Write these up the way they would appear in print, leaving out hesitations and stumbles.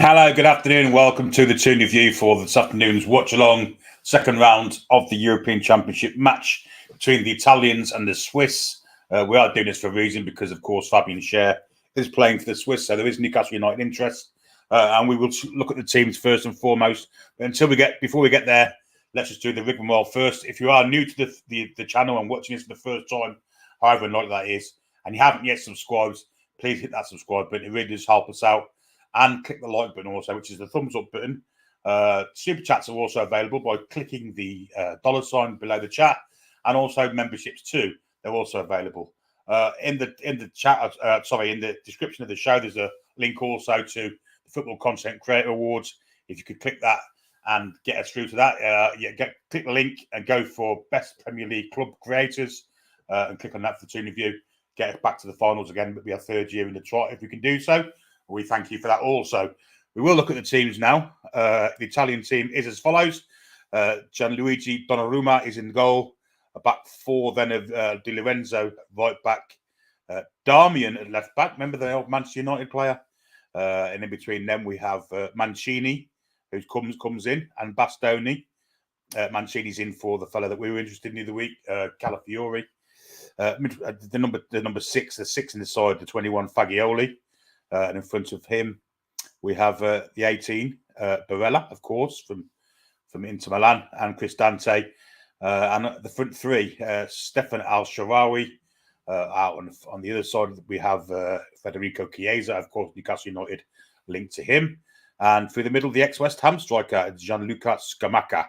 Hello, good afternoon. Welcome to the Toon review for this afternoon's watch-along second round of the European Championship match between the Italians and the Swiss. We are doing this for a reason because, of course, Fabian Schär is playing for the Swiss, so there is Newcastle United interest. And we will look at the teams first and foremost. But before we get there, let's just do the rigmarole first. If you are new to the channel and watching this for the first time, however unlikely that is, and you haven't yet subscribed, please hit that subscribe button. It really does help us out. And click the like button also, which is the thumbs up button. Super chats are also available by clicking the dollar sign below the chat, and also memberships too. They're also available in the chat. In the description of the show, there's a link also to the Football Content Creator Awards. If you could click that and get us through to that, click the link and go for Best Premier League Club Creators, and click on that for the Toon review. Get us back to the finals again. It'll be our third year in the trot if we can do so. We thank you for that also. We will look at the teams now. The Italian team is as follows. Gianluigi Donnarumma is in goal. A back four then of Di Lorenzo, right back. Darmian at left back. Remember the old Manchester United player? And in between them we have Mancini, who comes in, and Bastoni. Mancini's in for the fella that we were interested in the other week, Calafiori. The number six, the six in the side, the 21, Fagioli. And in front of him, we have the 18, Barella, of course, from Inter Milan, and Cristante. And the front three, Stefan Al-Sharawi. Out on the other side, we have Federico Chiesa, of course, Newcastle United linked to him. And through the middle, the ex-West Ham striker, Gianluca Scamacca.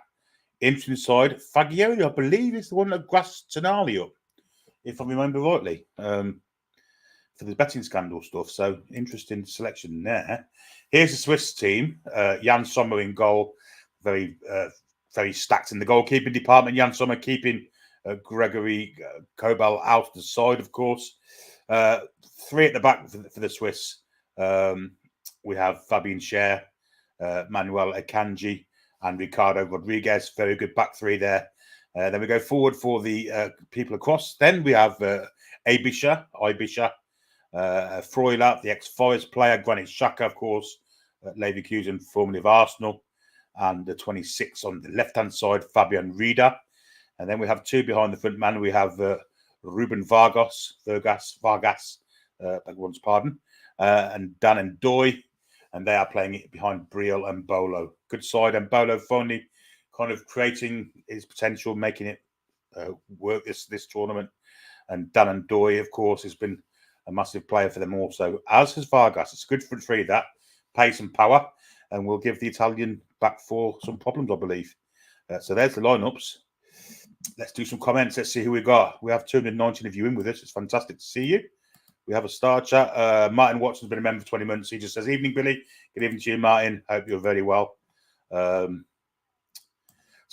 Inside, Fagioli, I believe, is the one that grassed Tonali up, if I remember rightly. For the betting scandal stuff. So interesting selection there. Here's the Swiss team. Jan Sommer in goal. Very stacked in the goalkeeping department. Jan Sommer keeping Gregory Kobel out of the side, of course. Three at the back for the Swiss. We have Fabian Schär, Manuel Akanji, and Ricardo Rodriguez. Very good back three there. Then we go forward for the people across. Then we have Ibisha. Freuler, the ex-Forest player, Granit Xhaka, of course, Leverkusen, formerly of Arsenal, and the 26 on the left-hand side, Fabian Rieder. And then we have two behind the front man. We have Ruben Vargas, beg one's pardon, and Dan and Doy, and they are playing it behind Briel and Bolo. Good side, and Bolo finally kind of creating his potential, making it work this tournament. And Dan and Doy, of course, has been a massive player for them also, as has Vargas. It's a good front three, that. Pace and power. And we'll give the Italian back four some problems, I believe. So there's the lineups. Let's do some comments. Let's see who we got. We have 219 of you in with us. It's fantastic to see you. We have a star chat. Martin Watson's been a member for 20 months. He just says, evening, Billy. Good evening to you, Martin. Hope you're very well. So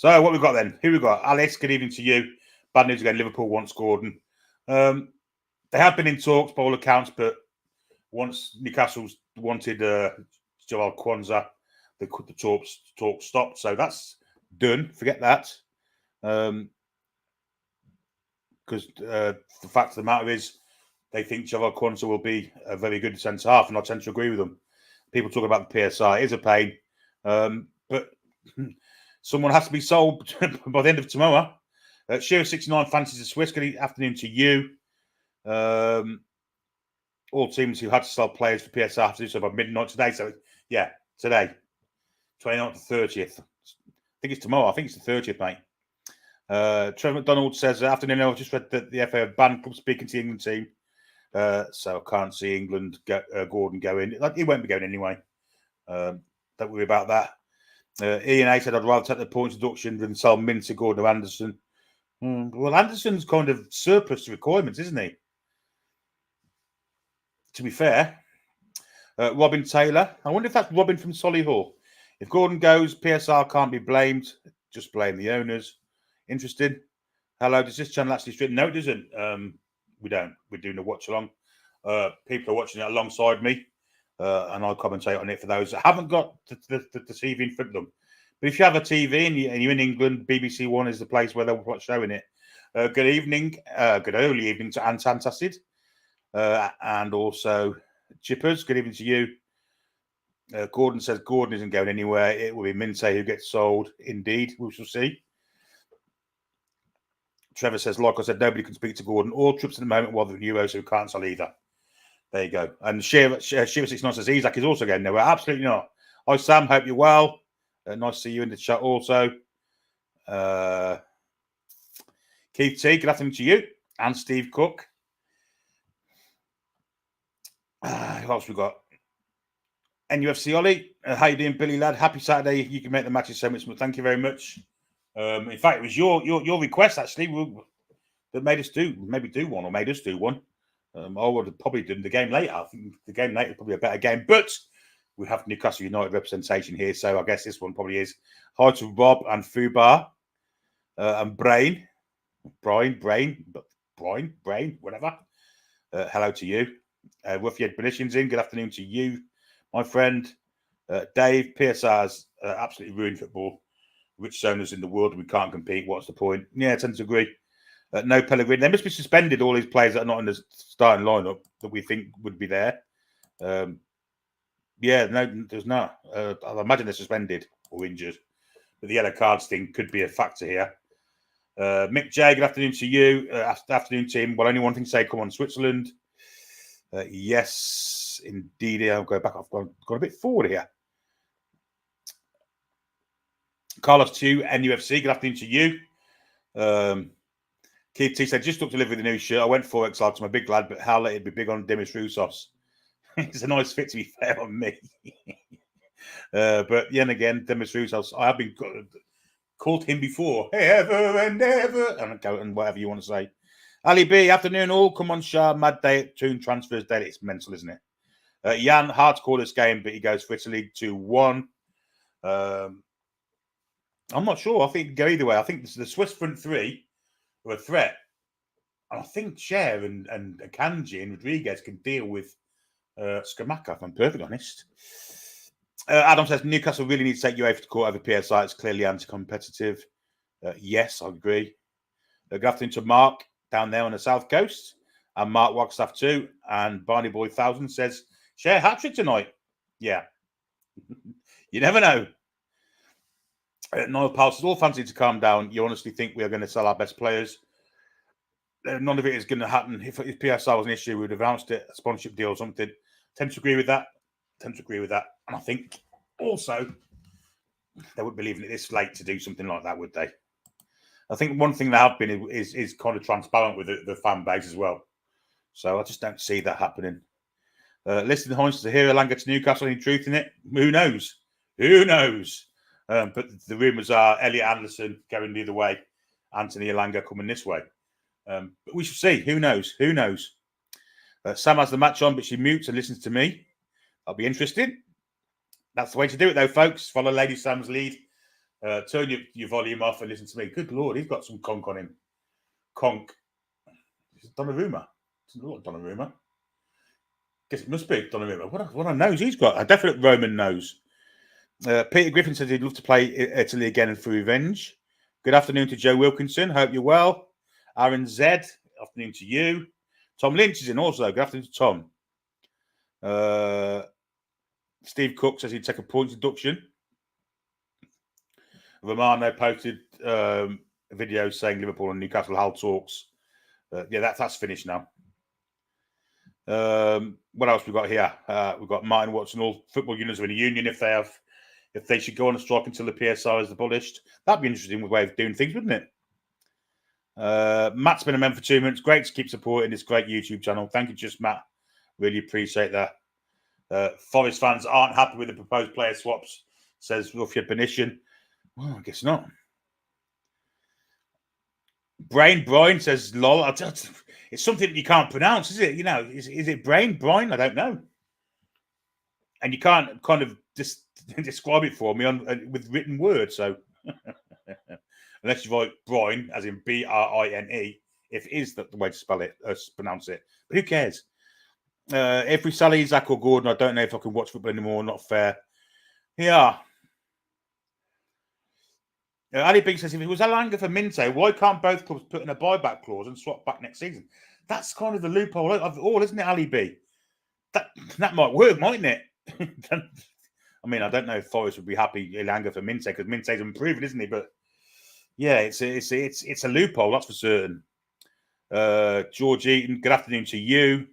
what we've got then? Who we got? Alice, good evening to you. Bad news again. Liverpool wants Gordon. They have been in talks by all accounts, but once Newcastle's wanted Joel Kwanzaa, the talks stopped. So that's done. Forget that. Because the fact of the matter is, they think Joel Kwanzaa will be a very good centre half, and I tend to agree with them. People talk about the PSR. It is a pain. But someone has to be sold by the end of tomorrow. Shearer69 fancies the Swiss. Good afternoon to you. All teams who had to sell players for PSR have to do so by midnight today. So, yeah, today, 29th to 30th. I think it's tomorrow. I think it's the 30th, mate. Trevor McDonald says, afternoon, I've just read that the FA have banned clubs speaking to the England team. So I can't see England, Gordon going. He won't be going anyway. Don't worry about that. Ian A said, I'd rather take the points deduction than sell Minter, Gordon or Anderson. Well, Anderson's kind of surplus to requirements, isn't he? To be fair, Robin Taylor. I wonder if that's Robin from Solihull. If Gordon goes, PSR can't be blamed. Just blame the owners. Interesting. Hello, does this channel actually stream? No, it doesn't. We don't. We're doing a watch along. People are watching it alongside me, and I commentate on it for those that haven't got the TV in front of them. But if you have a TV and you're in England, BBC One is the place where they'll watch showing it. Good evening, good early evening to Antantacid. And also Chippers, good evening to you. Gordon says Gordon isn't going anywhere. It will be Minte who gets sold. Indeed, we shall see. Trevor says, like I said, nobody can speak to Gordon. All trips at the moment while the Euros who can't sell either. There you go. And Shiva69 says Isaac is also going nowhere. Absolutely not. Hi, Sam. Hope you're well. Nice to see you in the chat also. Keith T, good afternoon to you. And Steve Cook. Who else we got? NUFC Ollie. How you doing, Billy lad? Happy Saturday. You can make the matches so much more. Thank you very much. In fact, it was your request actually that made us do one, or made us do one. I would have probably done the game later. I think the game later is probably a better game, but we have Newcastle United representation here, so I guess this one probably is. Hi to Rob and Fubar and Brian, whatever. Hello to you. Ruffyhead Benition's in. Good afternoon to you, my friend. Dave, PSR's absolutely ruined football. Rich owners in the world, we can't compete. What's the point? Yeah, I tend to agree. No Pellegrini. They must be suspended, all these players that are not in the starting lineup that we think would be there. Yeah, no, there's not. I imagine they're suspended or injured. But the yellow cards thing could be a factor here. Mick J, good afternoon to you. Afternoon, team. Well, only one thing to say, come on, Switzerland. Yes, indeed. I'll go back. I've gone a bit forward here. Carlos 2, NUFC, good afternoon to you. Keith T said, just up to live with the new shirt. I went 4XL because I'm a big lad, but how late it'd be big on Dimas Roussos. It's a nice fit, to be fair, on me. But then again, Dimas Roussos, I have been called him before. Ever and ever. And whatever you want to say. Ali B, afternoon all. Come on, Shah. Mad day at Toon transfers daily. It's mental, isn't it? Jan, hard to call this game, but he goes for Italy 2-1. I'm not sure. I think it can go either way. I think the Swiss front three are a threat. And I think Cher and Akanji and Rodriguez can deal with Skamaka, if I'm perfectly honest. Adam says Newcastle really needs to take UEFA to court over PSI. It's clearly anti-competitive. Yes, I agree. Good afternoon to Mark down there on the south coast. And Mark Wagstaff too. And Barney Boy 1000 says, Cher hat-trick tonight. Yeah. You never know. Noel Powell says, all fans need to calm down. You honestly think we are going to sell our best players? None of it is going to happen. If PSR was an issue, we would have announced it, a sponsorship deal or something. Tend to agree with that. And I think also they wouldn't believe it this late to do something like that, would they? I think one thing they have been is kind of transparent with the fan base as well. So I just don't see that happening. Listed Hines to hear Elanga to Newcastle, any truth in it? Who knows? But the rumours are Elliot Anderson going the other way, Anthony Elanga coming this way. But we shall see. Who knows? Sam has the match on, but she mutes and listens to me. That'll be interesting. That's the way to do it, though, folks. Follow Lady Sam's lead. Turn your volume off and listen to me. Good Lord, he's got some conk on him. Conk. It's Donnarumma. It's not Donnarumma. Guess it must be Donnarumma. What a nose he's got. A definite Roman nose. Peter Griffin says he'd love to play Italy again for revenge. Good afternoon to Joe Wilkinson. Hope you're well. Aaron Z, afternoon to you. Tom Lynch is in also. Good afternoon to Tom. Steve Cook says he'd take a points deduction. Romano posted a video saying Liverpool and Newcastle Hull talks. Yeah, that's finished now. What else we got here? We've got Martin Watson. All football unions are in a union if they should go on a strike until the PSR is abolished. That'd be an interesting way of doing things, wouldn't it? Matt's been a member for 2 minutes. Great to keep supporting this great YouTube channel. Thank you, just Matt. Really appreciate that. Forest fans aren't happy with the proposed player swaps, says Ruffyhead Benition. Well, I guess not. Brian says, lol. It's something that you can't pronounce, is it? You know, is it Brian? I don't know. And you can't kind of just describe it for me with written words. So unless you write Brian, as in Brine, if it is the way to spell it, pronounce it. But who cares? If we sell Isaac or Gordon, I don't know if I can watch football anymore. Not fair. Yeah. Ali Big says, if it was Elanga for Minte, why can't both clubs put in a buyback clause and swap back next season? That's kind of the loophole of it all, isn't it, Ali B? That might work, mightn't it? I mean, I don't know if Forest would be happy Ilanga for Minte, because Minte's improving, isn't he? But yeah, it's a loophole, that's for certain. George Eaton, good afternoon to you.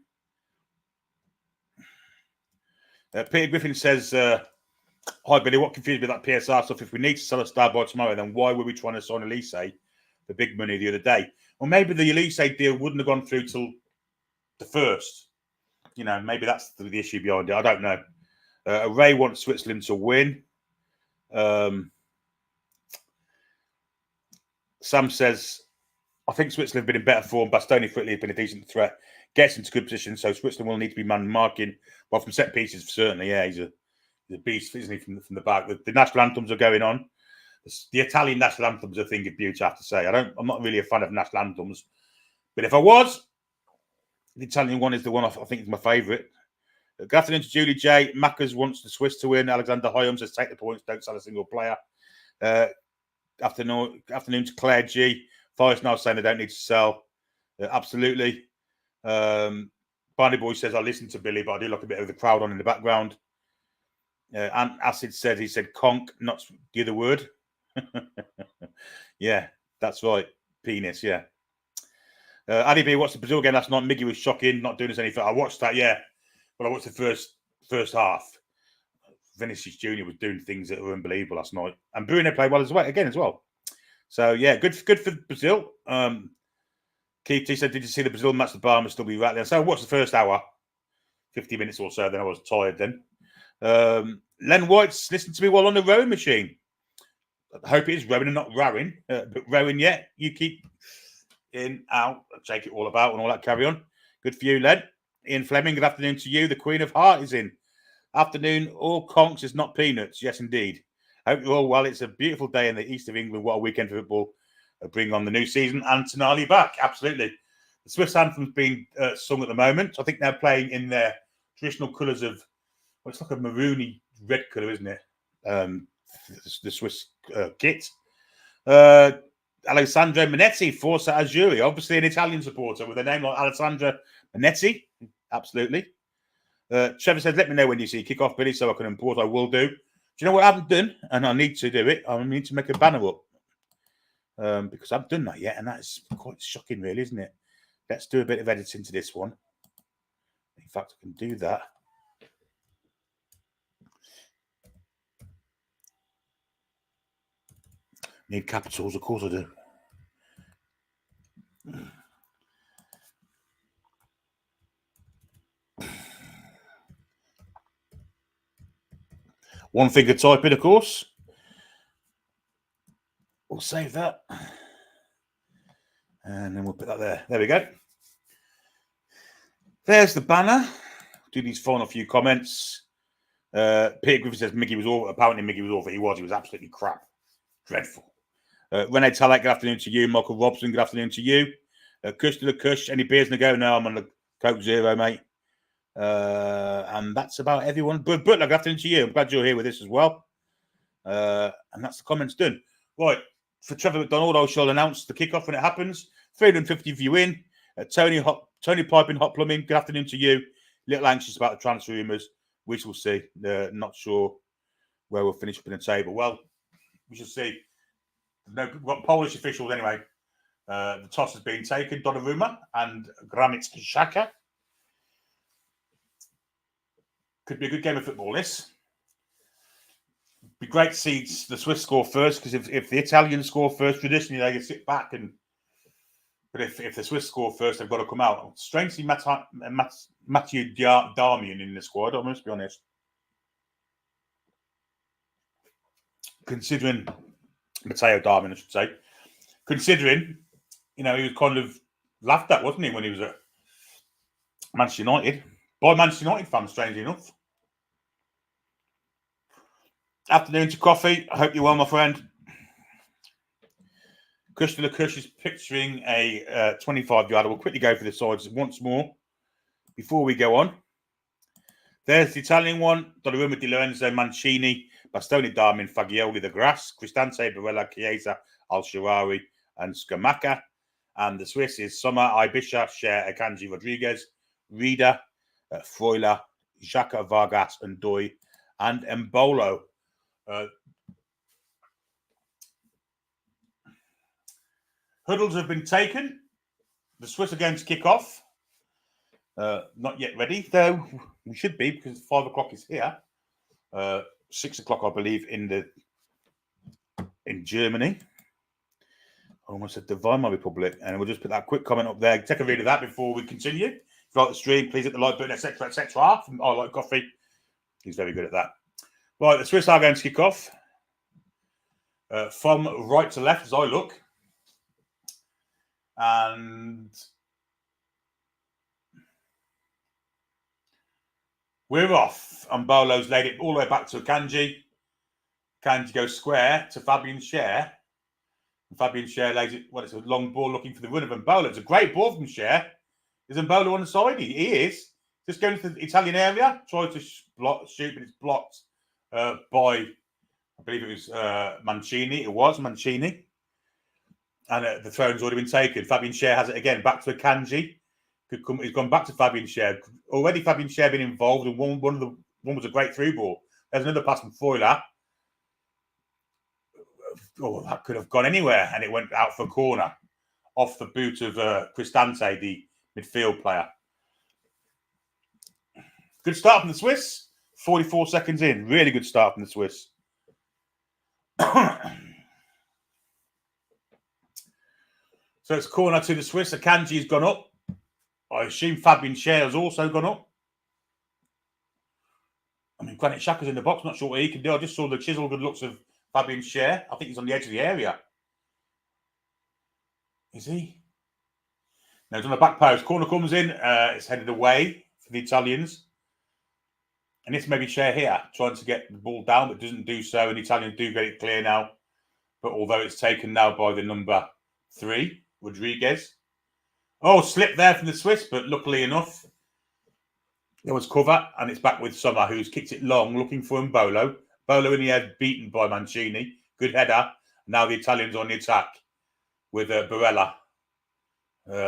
Peter Griffin says, hi, Billy, what confused me with that PSR stuff? If we need to sell a star by tomorrow, then why were we trying to sign Elise for big money the other day? Well, maybe the Elise deal wouldn't have gone through till the first. You know, maybe that's the issue behind it. I don't know. Ray wants Switzerland to win. Sam says, I think Switzerland have been in better form. Bastoni for Italy has been a decent threat. Gets into good position, so Switzerland will need to be man marking. Well, from set pieces, certainly, yeah, he's a beast, isn't he, from the back? The national anthems are going on. The Italian national anthems are a thing of beauty, I have to say. I'm not really a fan of national anthems, but if I was, the Italian one is the one I think is my favourite. Good afternoon to Julie J. Mackers wants the Swiss to win. Alexander Hoyam says, take the points, don't sell a single player. Afternoon to Claire G. Forest now saying they don't need to sell. Absolutely. Barney Boy says, I listen to Billy, but I do like a bit of the crowd on in the background. And Acid said, he said conk, not the other word. Yeah, that's right. Penis, yeah. Addy B watched the Brazil game last night. Miggy was shocking, not doing us anything. I watched that, yeah. But I watched the first half. Vinicius Jr. was doing things that were unbelievable last night. And Bruno played well as well. So, yeah, good for Brazil. Keith T said, did you see the Brazil match? The bar must still be rattling. So I watched the first hour, 50 minutes or so. Then I was tired then. Len White's listened to me while on the rowing machine. I hope it is rowing and not rowing. But rowing, yeah. You keep in, out, take it all about and all that carry on. Good for you, Len. Ian Fleming, good afternoon to you. The Queen of Heart is in. Afternoon, all conks is not peanuts. Yes, indeed. Hope you're all well. It's a beautiful day in the east of England. What a weekend for football. Bring on the new season and Tonali back. Absolutely. The Swiss anthem's being sung at the moment. I think they're playing in their traditional colours of, well, it's like a maroony red colour, isn't it? The Swiss kit. Alessandro Minetti, Forza Azzurri, obviously an Italian supporter with a name like Alessandro Minetti. Absolutely. Trevor said, let me know when you see kick-off, Billy, so I can import. I will do. Do you know what I haven't done? And I need to do it. I need to make a banner up. Because I haven't done that yet, and that's quite shocking, really, isn't it? Let's do a bit of editing to this one. In fact, I can do that. Need capitals, of course I do. One finger typing, of course. We'll save that. And then we'll put that there. There we go. There's the banner. Do these final few comments. Peter Griffin says Mickey was awful. Apparently Mickey was awful. He was absolutely crap. Dreadful. Renee Talek, good afternoon to you. Michael Robson, good afternoon to you. Kush to the Kush. Any beers in the go? No, I'm on the Coke Zero, mate. And that's about everyone. But good afternoon to you. I'm glad you're here with us as well. And that's the comments done. Right. For Trevor McDonald, I shall announce the kickoff when it happens. 350 of you in. Tony Piping Hot Plumbing, good afternoon to you. Little anxious about the transfer rumours. We shall see. Not sure where we'll finish up in the table. Well, we shall see. No, we've got Polish officials anyway. The toss has been taken. Donnarumma and Granit Xhaka. Could be a good game of football, this. Be great to see the Swiss score first, because if the Italians score first, traditionally they can sit back and. But if the Swiss score first, they've got to come out. Strangely, Mathieu Darmian in the squad, I must be honest. Considering Matteo Darmian, I should say. Considering, he was kind of laughed at, wasn't he, when he was at Manchester United? By Manchester United fans, strangely enough. Afternoon to coffee. I hope you're well, my friend. Kush to the Kush is picturing a 25-yarder. We'll quickly go for the sides once more before we go on. There's the Italian one. Donnarumma, Di Lorenzo, Mancini, Bastoni, Darmian, Fagioli, the Grass, Cristante, Barella, Chiesa, Al-Sharawi, and Scamacca. And the Swiss is Sommer, Ibisha, Cher, Akanji, Rodriguez, Rida, Freuler, Xhaka, Vargas, and Doi, and Embolo. Huddles have been taken. The Swiss are going to kick off. Not yet ready, though we should be because 5 o'clock is here. 6 o'clock, I believe, in Germany. I almost said the Weimar Republic, and we'll just put that quick comment up there. Take a read of that before we continue. If you like the stream, please hit the like button, etc., etc. From I Like Coffee, he's very good at that. Right, the Swiss are going to kick off from right to left as I look, and we're off. Mbolo's laid it all the way back to Akanji. Akanji goes square to Fabian Schär. Fabian Schär lays it, it's a long ball looking for the run of Embolo. It's a great ball from Schär. Is Embolo on the side? He is. Just going to the Italian area. Tries to shoot, but it's blocked by, I believe it was Mancini. It was Mancini. And the throw-in's already been taken. Fabian Schär has it again. Back to Akanji. He's gone back to Fabian Schär. Already Fabian Schär been involved, and one was a great through ball. There's another pass from Freuler. Oh, that could have gone anywhere, and it went out for a corner off the boot of Cristante, the midfield player. Good start from the Swiss. 44 seconds in. Really good start from the Swiss. So it's corner to the Swiss. Akanji's gone up. I assume Fabian Schär has also gone up. I mean, Granit Xhaka's in the box. Not sure what he can do. I just saw the chiseled good looks of Fabian Schär. I think he's on the edge of the area. Is he? No, he's on the back post. Corner comes in. It's headed away for the Italians. And it's maybe Schär here, trying to get the ball down, but doesn't do so. And the Italians do get it clear now. But although it's taken now by the number 3, Rodriguez. Oh, slip there from the Swiss, but luckily enough, there was cover, and it's back with Sommer, who's kicked it long, looking for Embolo. Embolo in the head, beaten by Mancini. Good header. Now the Italians on the attack with Barella.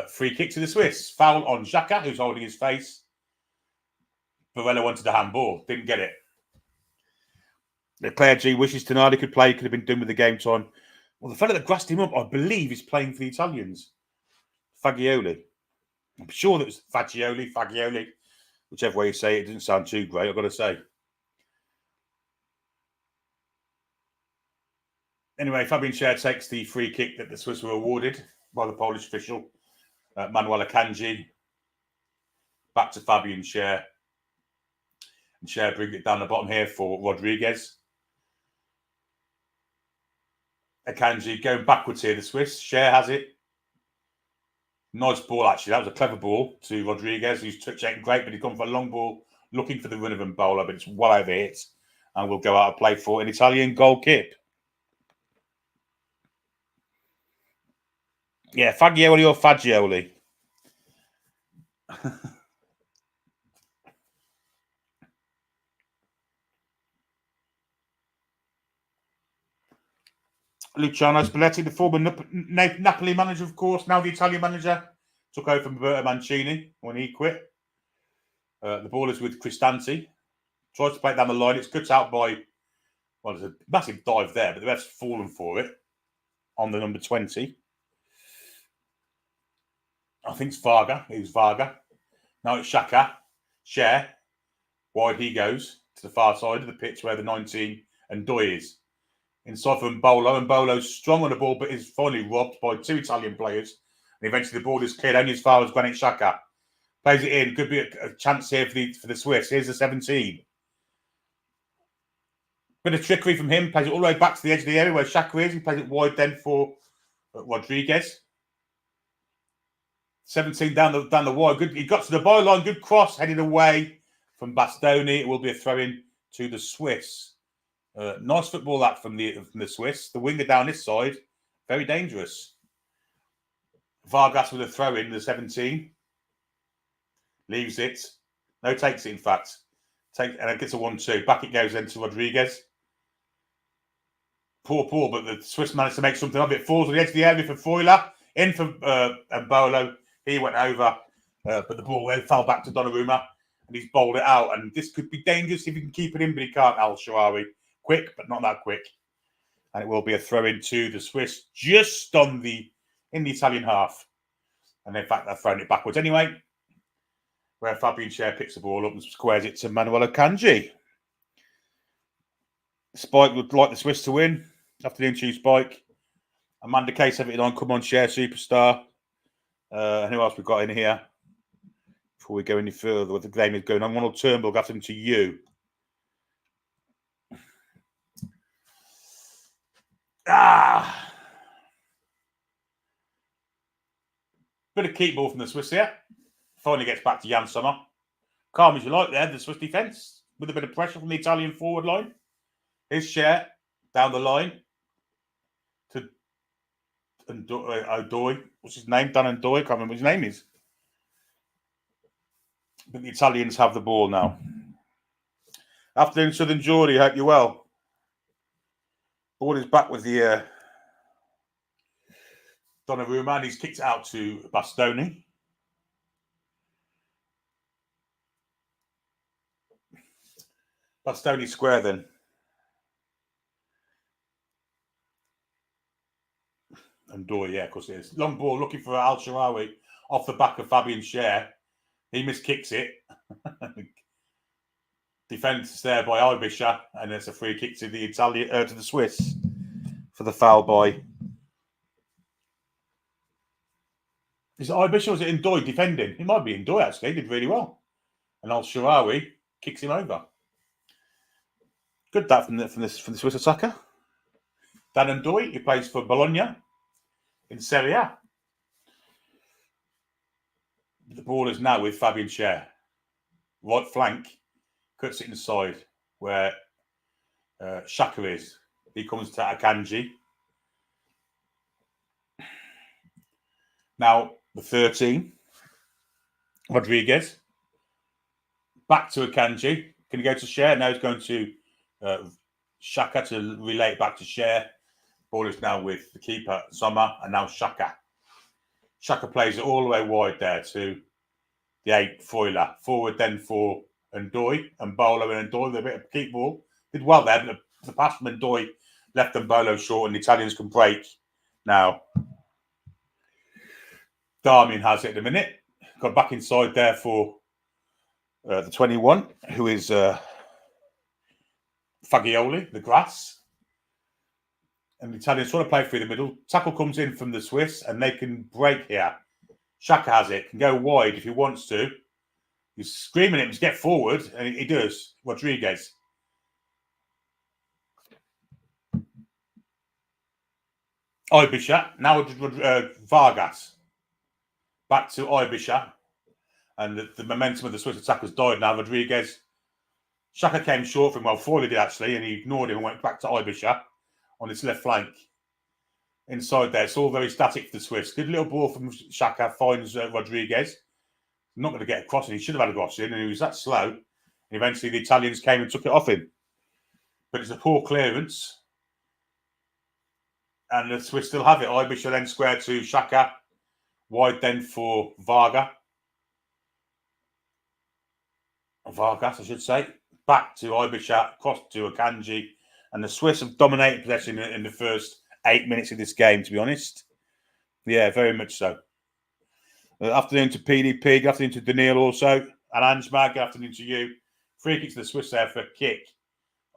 Free kick to the Swiss. Foul on Xhaka, who's holding his face. Barella wanted a handball. Didn't get it. The player G wishes tonight he could play. Could have been done with the game time. Well, the fellow that grassed him up, I believe, is playing for the Italians. Fagioli. I'm sure that was Fagioli. Whichever way you say it, doesn't sound too great, I've got to say. Anyway, Fabian Schär takes the free kick that the Swiss were awarded by the Polish official, Manuel Akanji. Back to Fabian Schär. And Schär brings it down the bottom here for Rodriguez. Akanji going backwards here, the Swiss. Schär has it. Nice ball, actually. That was a clever ball to Rodriguez, who's touch ain't great, but he's gone for a long ball, looking for the run of Embolo, but it's well over it, and will go out of play for an Italian goal kick. Yeah, Fagioli or Fagioli? Luciano Spalletti, the former Napoli manager, of course, now the Italian manager, took over from Roberto Mancini when he quit. The ball is with Cristante. Tries to play it down the line. It's cut out by, well, there's a massive dive there, but the ref's fallen for it on the number 20. I think it's Varga. It was Varga. Now it's Xhaka. Schär. Wide he goes to the far side of the pitch where the 19 and Doy is. Inside for Embolo. Embolo's strong on the ball, but is finally robbed by 2 Italian players. And eventually the ball is cleared only as far as Granit Xhaka. Plays it in. Could be a chance here for the Swiss. Here's the 17. Bit of trickery from him. Plays it all the way back to the edge of the area where Xhaka is. He plays it wide then for Rodriguez. 17 down the wide. Good. He got to the byline. Good cross. Headed away from Bastoni. It will be a throw-in to the Swiss. Nice football that from the Swiss. The winger down this side. Very dangerous. Vargas with a throw-in, the 17. Leaves it. No, takes it, in fact. And it gets a 1-2. Back it goes then to Rodriguez. Poor, but the Swiss managed to make something of it. Falls on the edge of the area for Freuler. In for Embolo. He went over. But the ball then fell back to Donnarumma. and he's bowled it out. And this could be dangerous if he can keep it in, but he can't, Al-Sharawi. Quick, but not that quick. And it will be a throw into the Swiss, just in the Italian half. And in fact, they've thrown it backwards anyway, where Fabian Schär picks the ball up and squares it to Manuel Akanji. Spike would like the Swiss to win. Afternoon to you, Spike. Amanda Case have it on. Come on, Schär, superstar. Who else we've got in here? Before we go any further, what the game is going on. Ronald Turnbull, afternoon to you. Bit of keep ball from the Swiss here. Finally gets back to Jan Sommer. Calm as you like there, the Swiss defence, with a bit of pressure from the Italian forward line. Here's Schär down the line to O'Doy. What's his name? Dan O'Doy. I can't remember what his name is. But the Italians have the ball now. Afternoon, Southern Geordie. Hope you're well. Ball is back with the Donnarumma, and he's kicked it out to Bastoni. Bastoni square then. And Doy, yeah, of course it is. Long ball looking for Al-Sharawi off the back of Fabian Schär. He miskicks it. Defence there by Ibisha, and it's a free kick to the to the Swiss for the foul by. Is it Ibisha or is it Ndoye defending? It might be Ndoye actually. He did really well, and Al-Sharawi kicks him over. Good that from the Swiss attacker. Dan Ndoye, he plays for Bologna in Serie A. The ball is now with Fabian Schär. Right flank, cuts it inside where Xhaka is. He comes to Akanji. Now the 13, Rodriguez. Back to Akanji. Can he go to Schär? Now he's going to Xhaka to relay it back to Schär. Ball is now with the keeper, Sommer, and now Xhaka. Xhaka plays it all the way wide there to the 8, Freuler. Forward then for Ndoye, and Bolo and Ndoye with a bit of keep ball. Did well there, but the pass from Ndoye left Bolo short, and the Italians can break now. Darmian has it in a minute. Got back inside there for the 21, who is Fagioli, the grass. And the Italians trying to play through the middle. Tackle comes in from the Swiss, and they can break here. Xhaka has it, can go wide if he wants to. He's screaming at him to get forward, and he does. Rodriguez. Ibisha. Now Vargas. Back to Ibisha. And the momentum of the Swiss attack has died now. Rodriguez. Xhaka came short from him. Well, Freuler did actually, and he ignored him and went back to Ibisha on his left flank. Inside there, it's all very static for the Swiss. Good little ball from Xhaka, finds Rodriguez. Not going to get across, and he should have had a cross in, and he was that slow. And eventually, the Italians came and took it off him. But it's a poor clearance. And the Swiss still have it. Ibisha then square to Xhaka. Wide then for Vargas, I should say. Back to Ibisha, cross to Akanji. And the Swiss have dominated possession in the first 8 minutes of this game, to be honest. Yeah, very much so. Afternoon to PDP, good afternoon to Daniil also. And Anjmag, good afternoon to you. Free kick to the Swiss there for a kick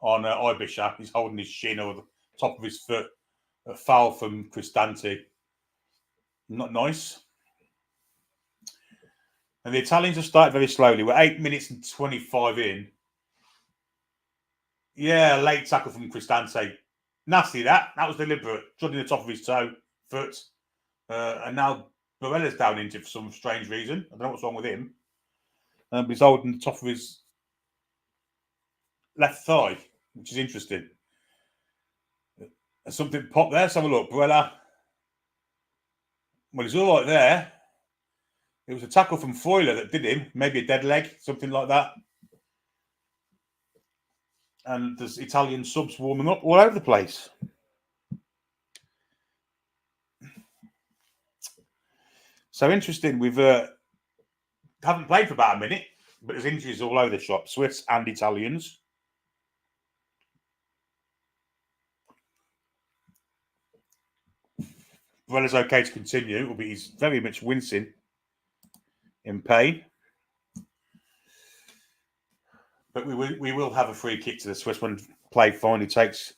on Ibisha. He's holding his shin over the top of his foot. A foul from Cristante. Not nice. And the Italians have started very slowly. We're 8 minutes and 25 in. Yeah, late tackle from Cristante. Nasty that. That was deliberate. Trotting the top of his foot. And now Barella's down into it for some strange reason. I don't know what's wrong with him. But he's holding the top of his left thigh, which is interesting. Something popped there. Let's have a look. Barella. Well, he's all right there. It was a tackle from Freuler that did him. Maybe a dead leg, something like that. And there's Italian subs warming up all over the place. So interesting. We've haven't played for about a minute. But there's injuries all over the shop, Swiss and Italians. Barella's okay to continue, but he's very much wincing in pain. But we will have a free kick to the Swiss when play finally takes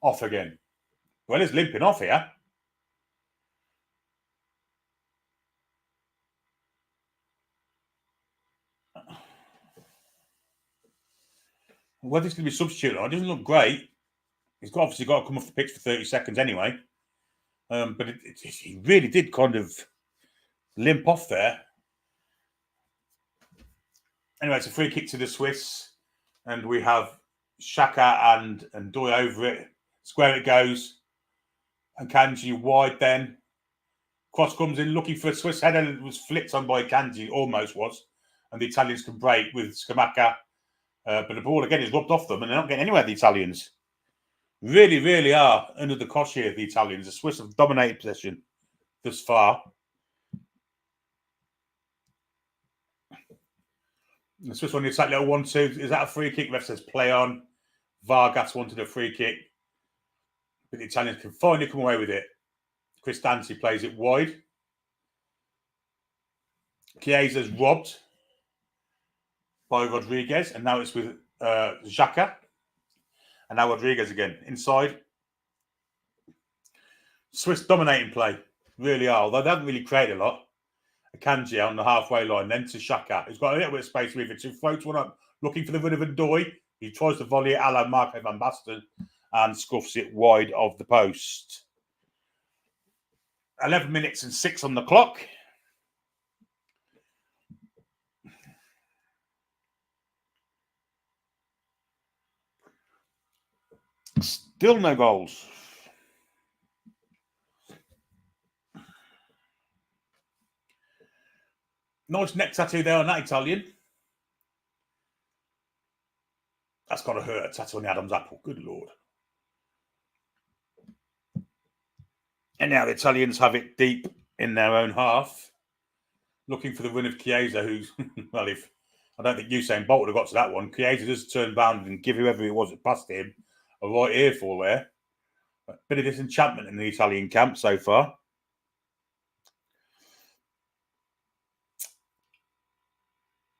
off again. Barella's limping off here. Whether he's going to be substituted or not, it doesn't look great. He's obviously got to come off the pitch for 30 seconds anyway. But he really did kind of limp off there. Anyway, it's a free kick to the Swiss. And we have Xhaka and Doi over it. Square it goes. And Kanji wide then. Cross comes in looking for a Swiss header. It was flicked on by Kanji, almost was. And the Italians can break with Scamacca. But the ball again is rubbed off them and they're not getting anywhere, the Italians. Really, really are under the cosh here, the Italians. The Swiss have dominated possession thus far. The Swiss wanted to take little 1-2. Is that a free kick? Ref says play on. Vargas wanted a free kick. But the Italians can finally come away with it. Cristanti plays it wide. Chiesa's robbed by Rodriguez. And now it's with Xhaka. And now Rodriguez again. Inside. Swiss dominating play. Really are. Although they haven't really created a lot. Kanji on the halfway line. Then to Xhaka. He's got a little bit of space with it. So floats one up. Looking for the run of Ndoye. He tries to volley it a la Marco van Basten. And scuffs it wide of the post. 11 minutes and 6 on the clock. Still no goals. Nice neck tattoo there on that Italian. That's got to hurt, a tattoo on the Adam's apple. Good Lord. And now the Italians have it deep in their own half. Looking for the run of Chiesa, who's, well, if I don't think Usain Bolt would have got to that one. Chiesa just turned round and give whoever it was that passed him a right earful there. A bit of disenchantment in the Italian camp so far.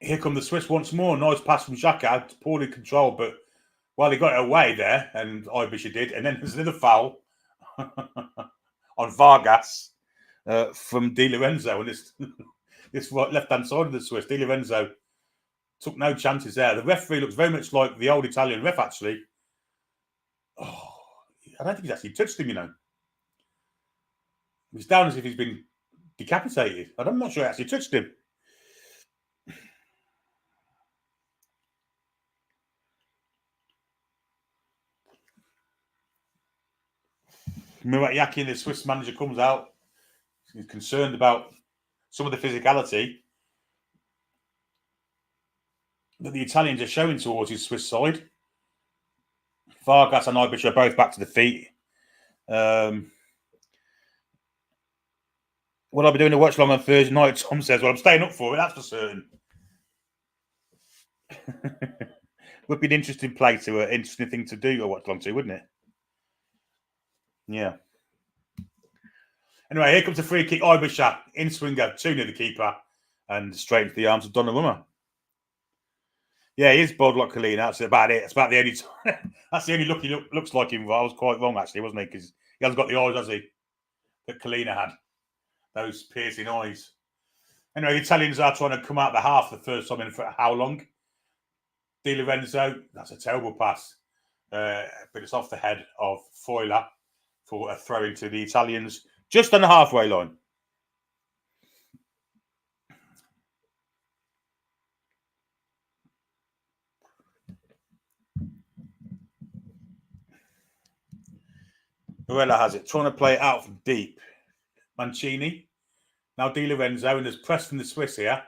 Here come the Swiss once more. Nice pass from Xhaka. Poorly controlled, but, well, he got it away there, and Ibisha did. And then there's another foul on Vargas from Di Lorenzo. And this left-hand side of the Swiss, Di Lorenzo took no chances there. The referee looks very much like the old Italian ref, actually. Oh, I don't think he's actually touched him, you know. He's down as if he's been decapitated. I'm not sure he actually touched him. Murat-Yakin, the Swiss manager, comes out. He's concerned about some of the physicality that the Italians are showing towards his Swiss side. Vargas and Ibish are both back to the feet. Will I be doing a watch along on Thursday night? Tom says, well, I'm staying up for it, that's for certain. Would be an interesting play to an interesting thing to do or watch along to, wouldn't it? Yeah. Anyway, here comes a free kick. Ibisha in swinger, too near the keeper, and straight into the arms of Donnarumma. Yeah, he is bold like Kalina. That's about it. That's about the only time. That's the only look he looks like him. I was quite wrong, actually, wasn't he? Because he hasn't got the eyes, has he? That Kalina had. Those piercing eyes. Anyway, the Italians are trying to come out the half the first time in for how long? Di Lorenzo, that's a terrible pass. But it's off the head of Foiler for a throw into the Italians just on the halfway line. Barella has it, trying to play it out from deep. Mancini. Now Di Lorenzo, and there's press from the Swiss here.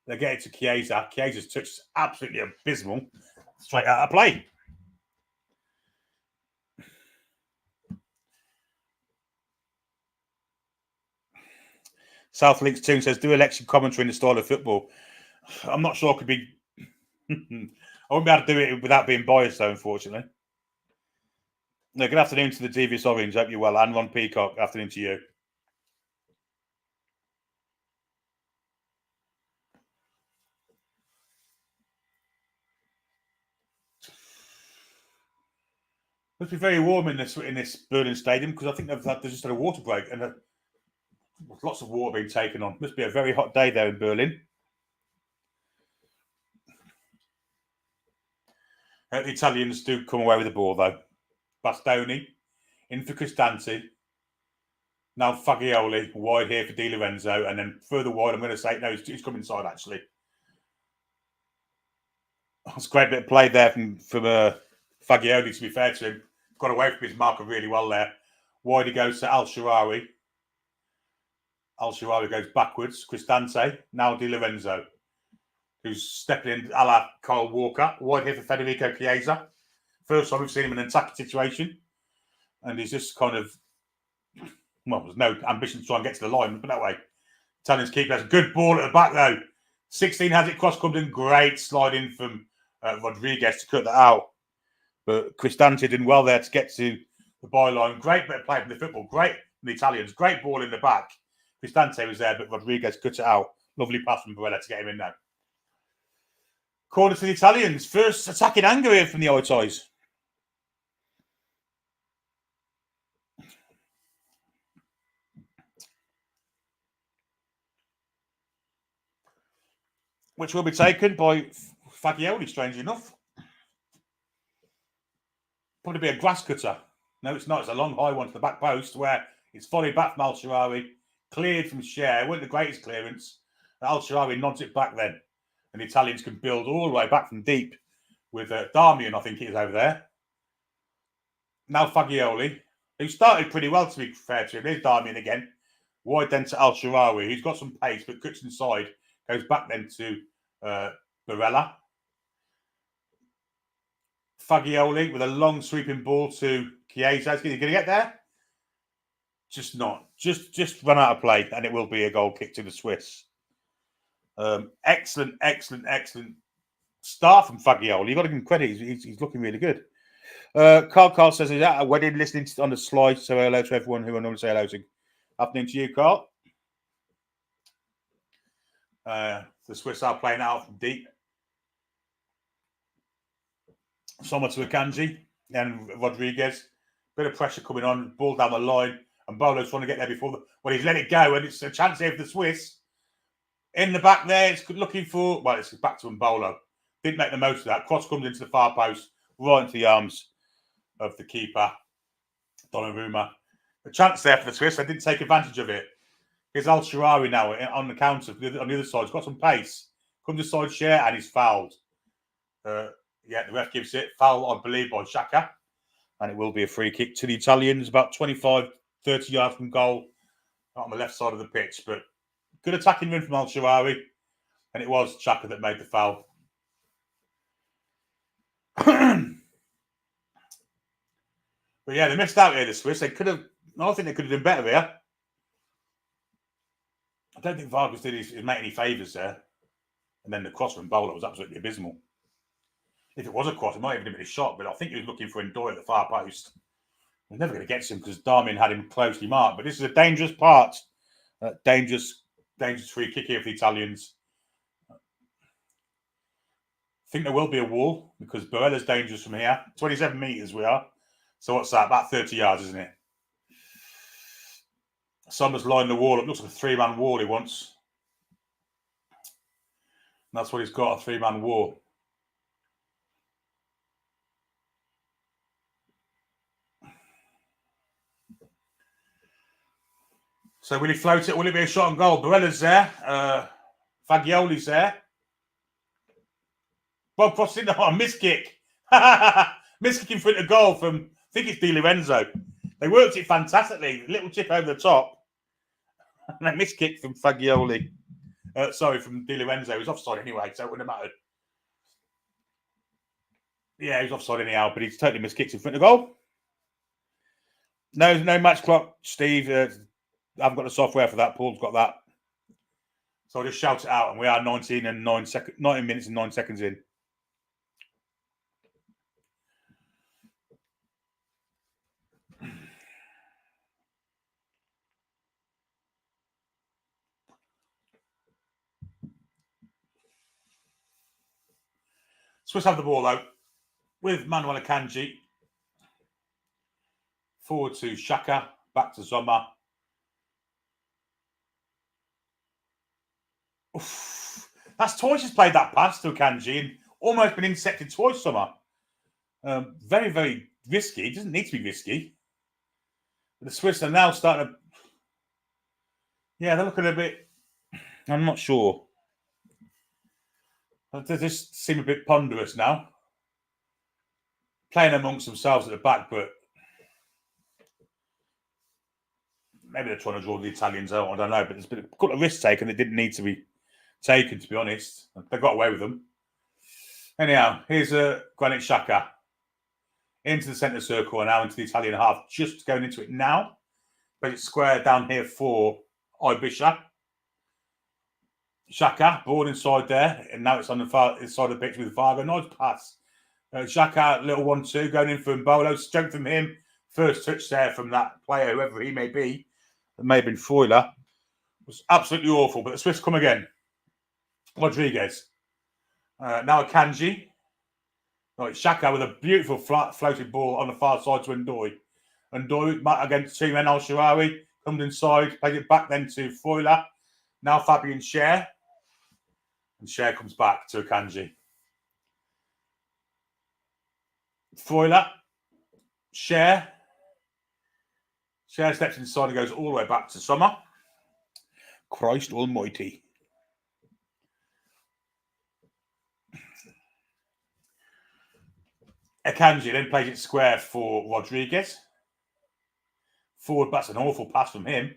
They get it to Chiesa. Chiesa's touch is absolutely abysmal. Straight out of play. South Links Toon says, do election commentary in the style of football. I'm not sure I could be. I wouldn't be able to do it without being biased, though, unfortunately. No, good afternoon to the Devious Orange. Hope you're well. And Ron Peacock, afternoon to you. Must be very warm in this Berlin stadium because I think they've just had a water break and lots of water being taken on. Must be a very hot day there in Berlin. The Italians do come away with the ball though. Bastoni in for Cristante. Now Fagioli wide here for Di Lorenzo, and then further wide. I'm going to say no, he's coming inside actually. That's a great bit of play there from Fagioli. To be fair to him, got away from his marker really well there. Wide he goes to Al-Sharawi. Al-Sharawi goes backwards. Cristante now Di Lorenzo, who's stepping in a la Kyle Walker. Wide here for Federico Chiesa. First time we've seen him in an attacking situation, and he's just kind of. Well, there's no ambition to try and get to the line, but that way. Italians keeper has a good ball at the back, though. 16 has it cross comes in. Great sliding from Rodriguez to cut that out. But Cristante did well there to get to the byline. Great bit of play from the football. Great from the Italians. Great ball in the back. Cristante was there, but Rodriguez cut it out. Lovely pass from Barella to get him in now. Corner to the Italians. First attacking anger here from the Oitais. Which will be taken by Fagioli, strangely enough. Probably be a grass cutter. No, it's not. It's a long, high one to the back post where it's volleyed back from Al-Sharawi, cleared from Cher. Wasn't the greatest clearance. Al-Sharawi nods it back then. And the Italians can build all the way back from deep with Darmian, I think it is over there. Now Fagioli, who started pretty well, to be fair to him. There's Darmian again. Wide then to Al-Sharawi, who's got some pace, but cuts inside. Goes back then to Barella. Fagioli with a long sweeping ball to Chiesa. Is he going to get there? Just not. Just run out of play, and it will be a goal kick to the Swiss. Excellent start from Fagioli. You've got to give him credit. He's looking really good. Carl says he's at a wedding listening on the slide. So hello to everyone who I normally say hello to. Afternoon to you, Carl. The Swiss are playing out from deep. Sommer to Akanji and Rodriguez. Bit of pressure coming on. Ball down the line. And Bolo's trying to get there before he's let it go. And it's a chance here for the Swiss. In the back there, it's looking for. Well, it's back to Mbolo. Didn't make the most of that. Cross comes into the far post, right into the arms of the keeper, Donnarumma. A chance there for the Swiss. They didn't take advantage of it. Here's Al-Sharawi now on the counter on the other side. He's got some pace. Comes inside Cher and he's fouled. The ref gives it. Foul, I believe, by Xhaka. And it will be a free kick to the Italians, about 25, 30 yards from goal on the left side of the pitch. But good attacking run from Al-Sharawi. And it was Xhaka that made the foul. But yeah, they missed out here, the Swiss. I think they could have done better here. I don't think Vargas did make any favours there. And then the cross from Bolo was absolutely abysmal. If it was a cross, it might even have been a shot, but I think he was looking for Ndoye at the far post. We're never going to get to him because Darmian had him closely marked. But this is a dangerous part. Dangerous free kick here for the Italians. I think there will be a wall because Barella's dangerous from here. 27 metres we are. So what's that? About 30 yards, isn't it? Sommer's lined the wall. It looks like a 3-man wall he wants. And that's what he's got, a 3-man wall. So will he float it? Will it be a shot on goal? Barella's there. Fagioli's there. Bob crossing. Oh, miss kick. Miss kick in front of goal from, I think it's Di Lorenzo. They worked it fantastically. Little chip over the top. And a miss kick from Fagioli. From Di Lorenzo. He was offside anyway, so it wouldn't have mattered. Yeah, he was offside anyhow, but he's totally miskicked in front of goal. No match clock, Steve. I haven't got the software for that. Paul's got that. So I'll just shout it out, and we are 19 minutes and 9 seconds in. Swiss have the ball though, with Manuel Akanji. Forward to Xhaka, back to Sommer. Oof. That's twice he's played that pass to Akanji and almost been intercepted twice, Sommer. Very, very risky. It doesn't need to be risky. But the Swiss are now starting to... Yeah, they're looking a bit... I'm not sure. They just seem a bit ponderous now. Playing amongst themselves at the back, but maybe they're trying to draw the Italians out. I don't know. But there's been a couple of risks taken that didn't need to be taken, to be honest. They got away with them. Anyhow, here's Granit Xhaka into the centre circle and now into the Italian half. Just going into it now. But it's square down here for Ibisha. Xhaka, ball inside there. And now it's on the far side of the pitch with Varga. Nice pass. Xhaka, little 1-2 going in from Mbolo. Strength from him. First touch there from that player, whoever he may be. It may have been Freuler. It was absolutely awful. But the Swiss come again. Rodriguez. Now Akanji. Right, Xhaka with a beautiful floated ball on the far side to Ndoye. Ndoye against two men, Al-Sharawi. Comes inside. Plays it back then to Freuler. Now Fabian Schär. And Schär comes back to Akanji. Freuler. Schär. Schär steps inside and goes all the way back to Sommer. Christ almighty. Akanji then plays it square for Rodriguez. Forward, that's an awful pass from him.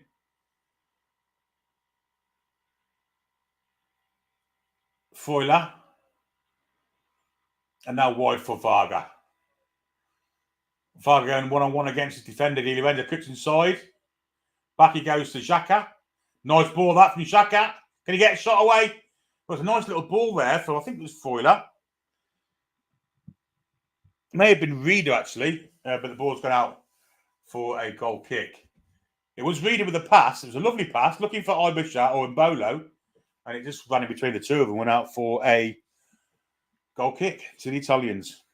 Freuler. And now wide for Varga. Varga going one-on-one against his defender. Di Lorenzo cuts inside. Back he goes to Xhaka. Nice ball that from Xhaka. Can he get a shot away? There's a nice little ball there for, I think it was Freuler. May have been Reader actually, but the ball's gone out for a goal kick. It was Reader with a pass. It was a lovely pass, looking for Ibisha or Mbolo, and it just ran in between the two of them, went out for a goal kick to the Italians.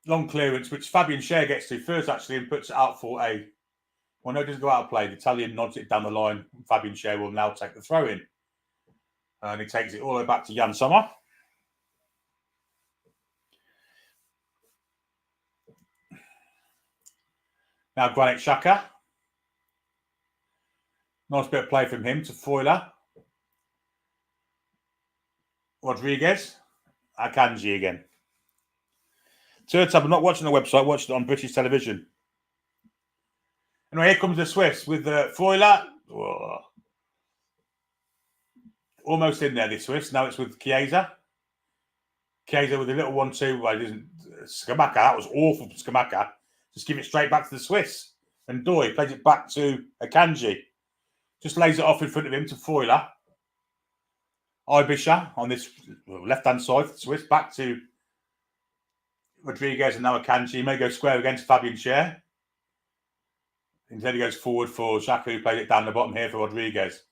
Long clearance, which Fabian Schär gets to first actually and puts it out for a... Well, no, it doesn't go out of play. The Italian nods it down the line. Fabian Schär will now take the throw in. And he takes it all the way back to Jan Sommer. Now Granit Xhaka. Nice bit of play from him to Freuler. Rodriguez. Akanji again. Third time, I'm not watching the website, watched it on British television. Anyway, here comes the Swiss with Freuler. Oh. Almost in there, the Swiss. Now it's with Chiesa. Chiesa with a little 1-2. Well, Scamacca, that was awful from Scamacca. Just give it straight back to the Swiss. And Ndoye plays it back to Akanji. Just lays it off in front of him to Freuler. Ibisha on this left-hand side for the Swiss. Back to Rodriguez and now Akanji. He may go square against Fabian Schär. Instead he goes forward for Xhaka, who played it down the bottom here for Rodriguez.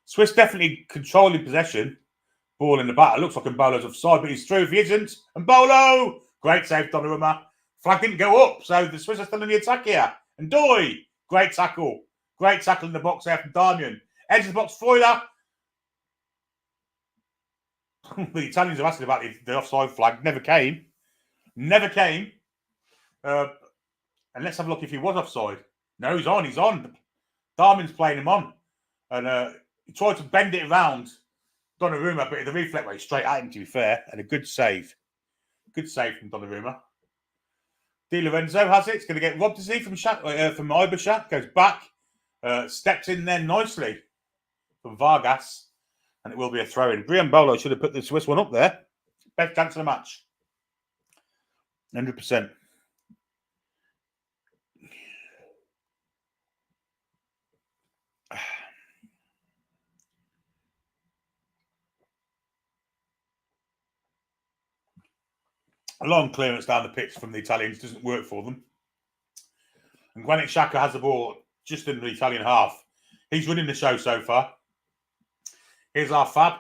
Swiss definitely controlling possession. Ball in the back. It looks like Mbolo's offside, but he's through if he isn't. Mbolo! Great save, Donnarumma. Flag didn't go up, so the Swiss are still in the attack here. And Ndoye! Great tackle. Great tackle in the box there from Darmian. Edge of the box, Freuler. The Italians are asking about the offside flag. Never came. Never came. And let's have a look if he was offside. No, he's on. He's on. Darmian's playing him on. And he tried to bend it around Donnarumma, but the reflect went straight at him, to be fair. And a good save. Good save from Donnarumma. Di Lorenzo has it. It's going to get robbed, is he, from Ibisha. Goes back. Steps in there nicely from Vargas. And it will be a throw-in. Bolo should have put the Swiss one up there. Best chance of the match. 100%. A long clearance down the pitch from the Italians doesn't work for them. And Granit Xhaka has the ball just in the Italian half. He's running the show so far. Here's our Fab.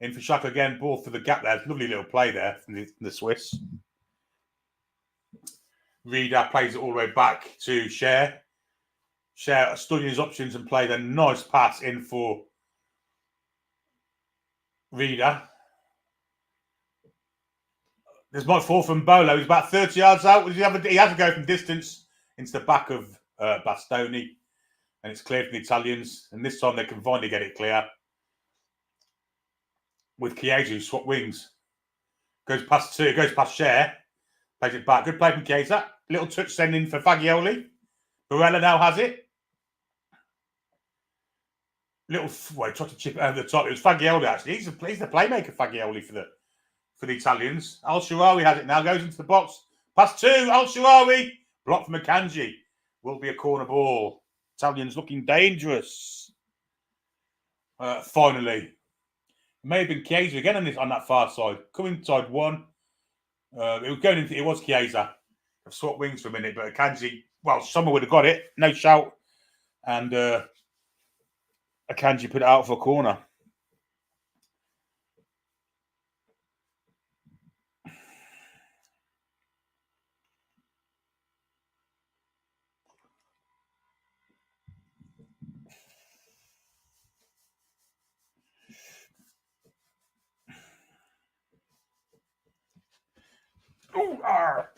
In for Xhaka again. Ball for the gap there. Lovely little play there from the Swiss. Vida plays it all the way back to Cher. Cher studying his options and played a nice pass in for Vida. There's my fall from Bolo. He's about 30 yards out. He has to go from distance into the back of Bastoni. And it's cleared from the Italians. And this time they can finally get it clear. With Chiesa, who swapped wings. Goes past Cher. Plays it back. Good play from Chiesa. Little touch sending for Fagioli. Barella now has it. Tried to chip it over the top. It was Fagioli, actually. He's the playmaker, Fagioli, for the Italians. Al-Shaarawy has it now. Goes into the box. Pass to Al-Shaarawy. Blocked from Akanji. Will be a corner ball. Italians looking dangerous. Finally. It may have been Chiesa again on that far side. Coming inside one. It was Chiesa. I've swapped wings for a minute, but Akanji, someone would have got it. No shout. And Akanji put it out for a corner. Ooh, arr.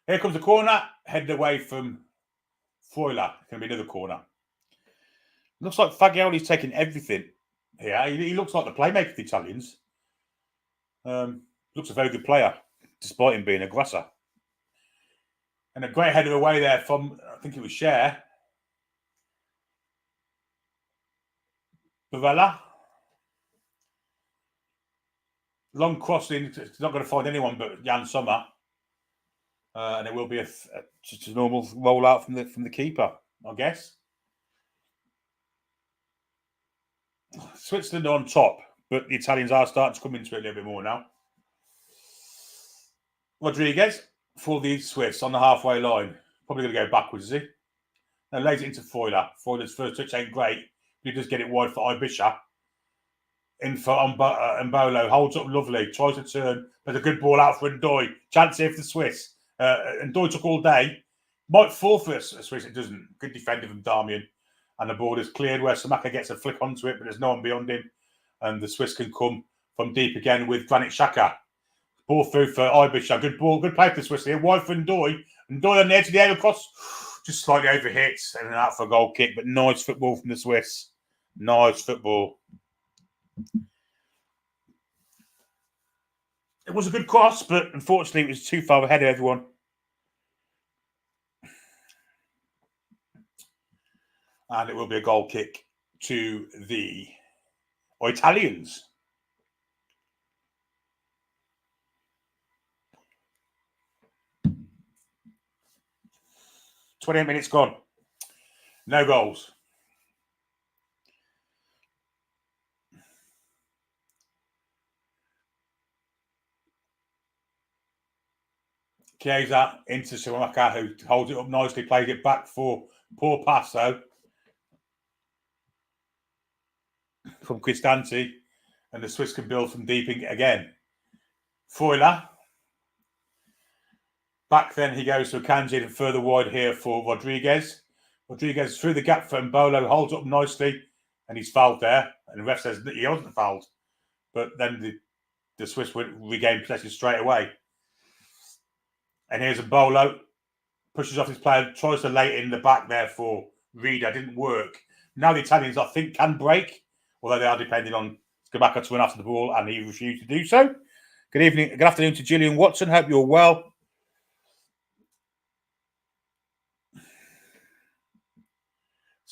Here comes the corner, headed away from Freuler. It's going to be another corner. Looks like Fagioli's taking everything here. He looks like the playmaker of the Italians. Looks a very good player, despite him being aggressor. And a great header away there from, I think it was Cher. Barella. Long crossing. It's not going to find anyone but Jan Sommer. And it will be just a normal rollout from the keeper, I guess. Switzerland on top, but the Italians are starting to come into it a little bit more now. Rodriguez for the Swiss on the halfway line. Probably going to go backwards, is he? Now lays it into Freuler. Freuler's first touch ain't great, but he does get it wide for Ibisha. In for Mbolo. Holds up lovely. Tries to turn. There's a good ball out for Ndoye. Chance here for the Swiss. Ndoye took all day. Might fall for a Swiss. It doesn't. Good defender from Darmian. And the ball is cleared where Samaka gets a flick onto it, but there's no one beyond him. And the Swiss can come from deep again with Granit Xhaka. Ball through for Ibisha. Good ball. Good play for the Swiss here. Wide for Ndoye. Ndoye on the edge of the area across. Just slightly overhit and out for a goal kick. But nice football from the Swiss. Nice football. It was a good cross, but unfortunately it was too far ahead of everyone. And it will be a goal kick to the Italians. "28 minutes gone. No goals. Chiesa into Samaka, who holds it up nicely, plays it back for poor pass though from Cristante, and the Swiss can build from deep again. Freuler. Back then he goes to Akanji and further wide here for Rodriguez. Rodriguez through the gap for Mbolo, holds up nicely, and he's fouled there. And the ref says that he wasn't fouled. But then the Swiss would regain possession straight away. And here's Mbolo. Pushes off his player, tries to lay it in the back there for Vida. Didn't work. Now the Italians, I think, can break, although they are depending on Scamacca to run after the ball, and he refused to do so. Good afternoon to Gillian Watson. Hope you're well.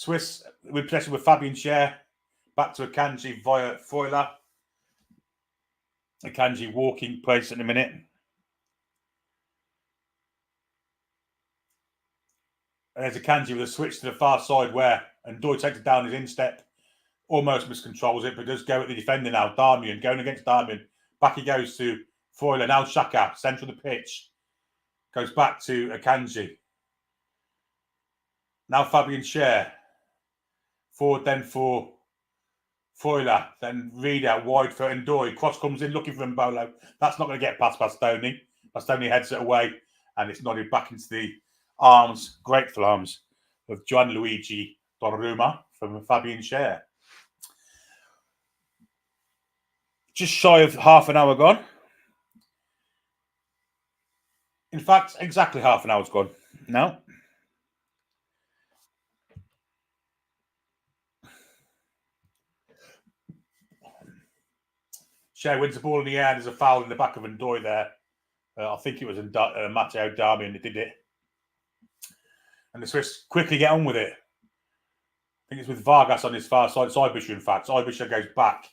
Swiss with possession with Fabian Schär. Back to Akanji via Freuler. Akanji walking place in a minute. And there's Akanji with a switch to the far side where Ndoye takes it down his instep. Almost miscontrols it, but does go at the defender now. Darmian going against Darmian. Back he goes to Freuler. Now Xhaka, centre of the pitch. Goes back to Akanji. Now Fabian Schär. Forward then for Freuler. Then Reed out wide for Ndoye. Cross comes in looking for Mbolo. That's not going to get past Bastoni. Bastoni heads it away and it's nodded back into the arms, grateful arms of Gianluigi Donnarumma from Fabian Schär. Just shy of half an hour gone. In fact, exactly half an hour's gone now. Schär wins the ball in the air. There's a foul in the back of Ndoye there. I think it was Matteo Darmian that did it. And the Swiss quickly get on with it. I think it's with Vargas on his far side. It's Ibisha, in fact. Ibisha goes back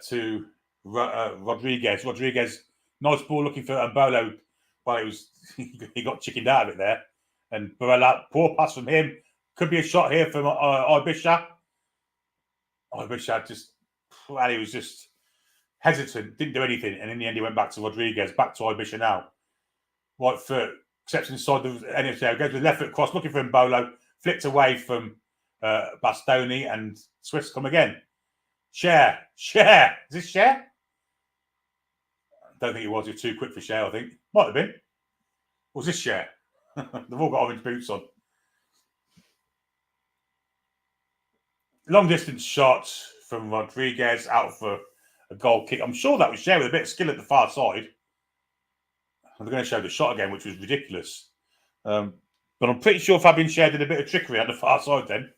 to Rodriguez. Rodriguez, nice ball looking for Mbolo. Well, he got chickened out of it there. And Barella, poor pass from him. Could be a shot here from Ibisha. Ibisha he was just hesitant, didn't do anything. And in the end, he went back to Rodriguez, back to Ibisha now. Right foot, steps inside the NFC, goes with left foot cross, looking for Mbolo. Flipped away from Bastoni, and Swiss come again. Schär. Is this Schär? I don't think it was. He was too quick for Schär, I think. Might have been. Or was this Schär? They've all got orange boots on. Long distance shot from Rodriguez out for a goal kick. I'm sure that was Schär with a bit of skill at the far side. And they're going to show the shot again, which was ridiculous. But I'm pretty sure Fabian Schär did a bit of trickery on the far side then.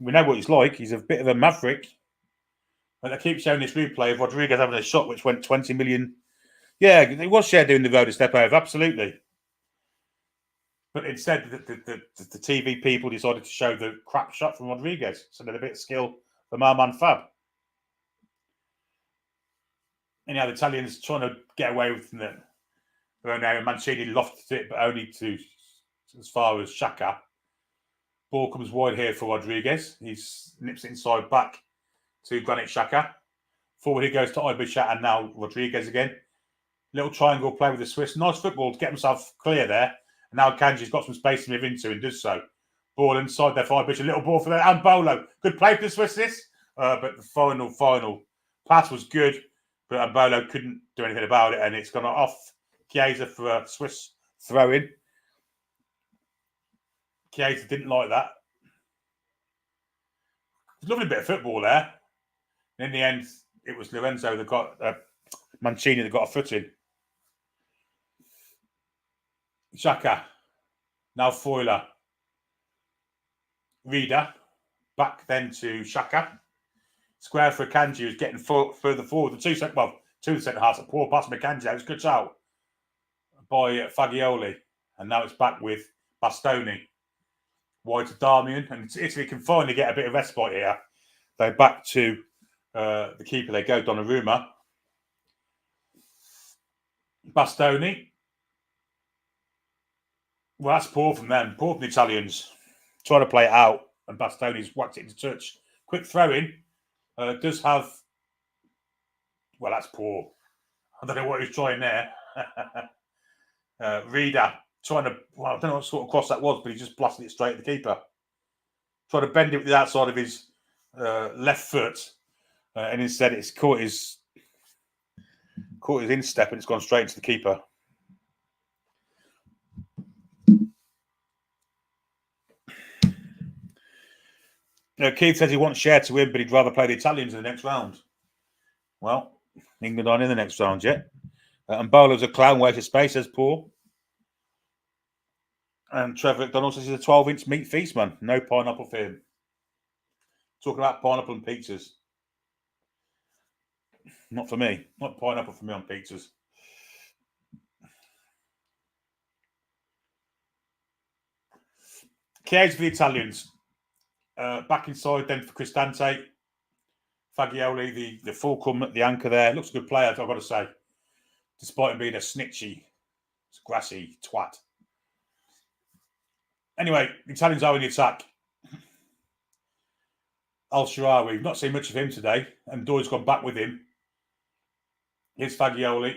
We know what he's like. He's a bit of a maverick. And they keep showing this replay of Rodriguez having a shot which went 20 million. Yeah, it was Schär doing the road to step over, absolutely. But instead, the TV people decided to show the crap shot from Rodriguez. So there's a bit of skill from our man Fab. Anyhow, the Italians trying to get away with it. Mancini lofted it, but only to as far as Xhaka. Ball comes wide here for Rodriguez. He nips it inside back to Granit Xhaka. Forward he goes to Ibisha and now Rodriguez again. Little triangle play with the Swiss. Nice football to get himself clear there. And now Kanji's got some space to move into and does so. Ball inside there for Ibisha. Little ball for there. And Mbolo. Good play for the Swiss this. But the final pass was good. But Mbolo couldn't do anything about it. And it's gone off Chiesa for a Swiss throw-in. Chiesa didn't like that. It's a lovely bit of football there. And in the end, it was Lorenzo that got Mancini that got a foot in. Xhaka. Now Freuler. Reader. Back then to Xhaka. Square for Akanji, who's getting further forward. The two centre halves. A poor pass from Akanji. It was cut out by Fagioli. And now it's back with Bastoni. Wide to Darmian. And Italy can finally get a bit of respite here. They're back to the keeper. They go, Donnarumma. Bastoni. Well, that's poor from them. Poor from the Italians. Trying to play it out. And Bastoni's whacked it into touch. Quick throw-in. Does have... Well, that's poor. I don't know what he was trying there. Reader trying to... Well, I don't know what sort of cross that was, but he just blasted it straight at the keeper. Trying to bend it with the outside of his left foot. And instead it's caught his instep and it's gone straight into the keeper. Keith says he wants Schär to win, but he'd rather play the Italians in the next round. Well, England aren't in the next round yet. And Mbolo's a clown, waste of space, says Paul. And Trevor McDonald says he's a 12-inch meat feast, man. No pineapple for him. Talking about pineapple and pizzas. Not for me. Not pineapple for me on pizzas. Chiesa for the Italians. Back inside then for Cristante. Fagioli, the fulcrum at the anchor there. Looks a good player, I've got to say. Despite him being a snitchy, grassy twat. Anyway, the Italians are in the attack. Al-Sharawi, we've not seen much of him today, and Doyle's gone back with him. Here's Fagioli.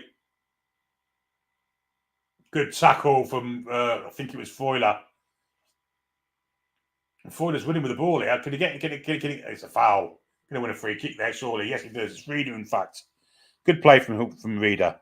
Good tackle from, I think it was Freuler. Freuler's running with the ball here. Can he get it? It's a foul. Going to win a free kick there, surely. Yes, he does. It's Reader, in fact. Good play from Reader.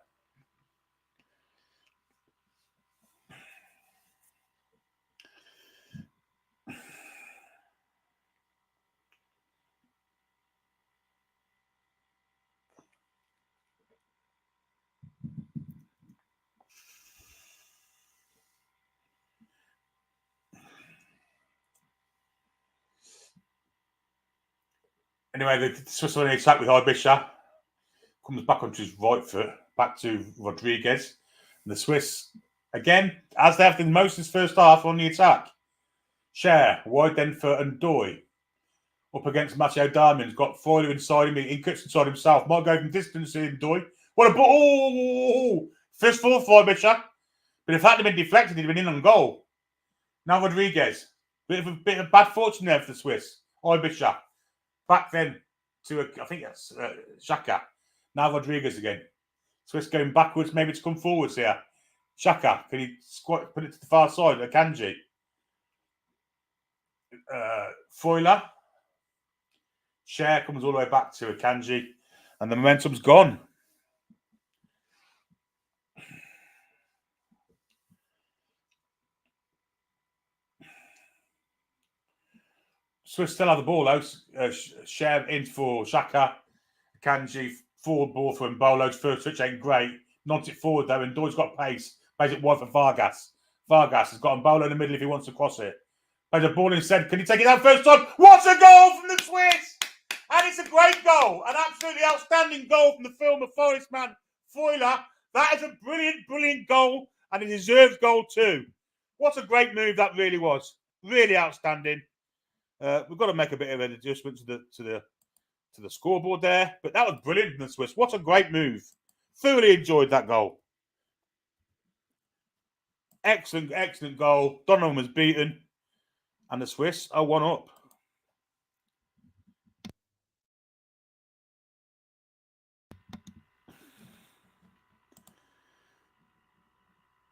Anyway, the Swiss are in the attack with Ibisha. Comes back onto his right foot, back to Rodriguez. And the Swiss, again, as they have done most of this first half, on the attack. Cher, wide then for Ndoye. Up against Matteo Darmian's got Freuler inside him. He cuts inside himself. Might go from distance in Ndoye. What a ball! First fall for Ibisha. But if that had been deflected, he'd have been in on goal. Now Rodriguez. Bit of bad fortune there for the Swiss. Ibisha. Back then to, I think that's Xhaka. Now Rodriguez again. Swiss going backwards, maybe to come forwards here. Xhaka, can he put it to the far side? Akanji. Freuler. Cher comes all the way back to Akanji. And the momentum's gone. Swiss still have the ball out. Cher in for Xhaka. Akanji, forward ball for Mbolo's first touch ain't great. Nods it forward though, and Doyle's got pace. Plays it wide for Vargas. Vargas has got Mbolo in the middle if he wants to cross it. Plays a ball instead. Can he take it out first time? What a goal from the Swiss! And it's a great goal. An absolutely outstanding goal from the former Forest man, Freuler. That is a brilliant, brilliant goal, and it deserves goal too. What a great move that really was. Really outstanding. We've got to make a bit of an adjustment to the scoreboard there, but that was brilliant from the Swiss. What a great move. Thoroughly enjoyed that goal. Excellent, excellent goal. Donovan was beaten, and the Swiss are 1 up.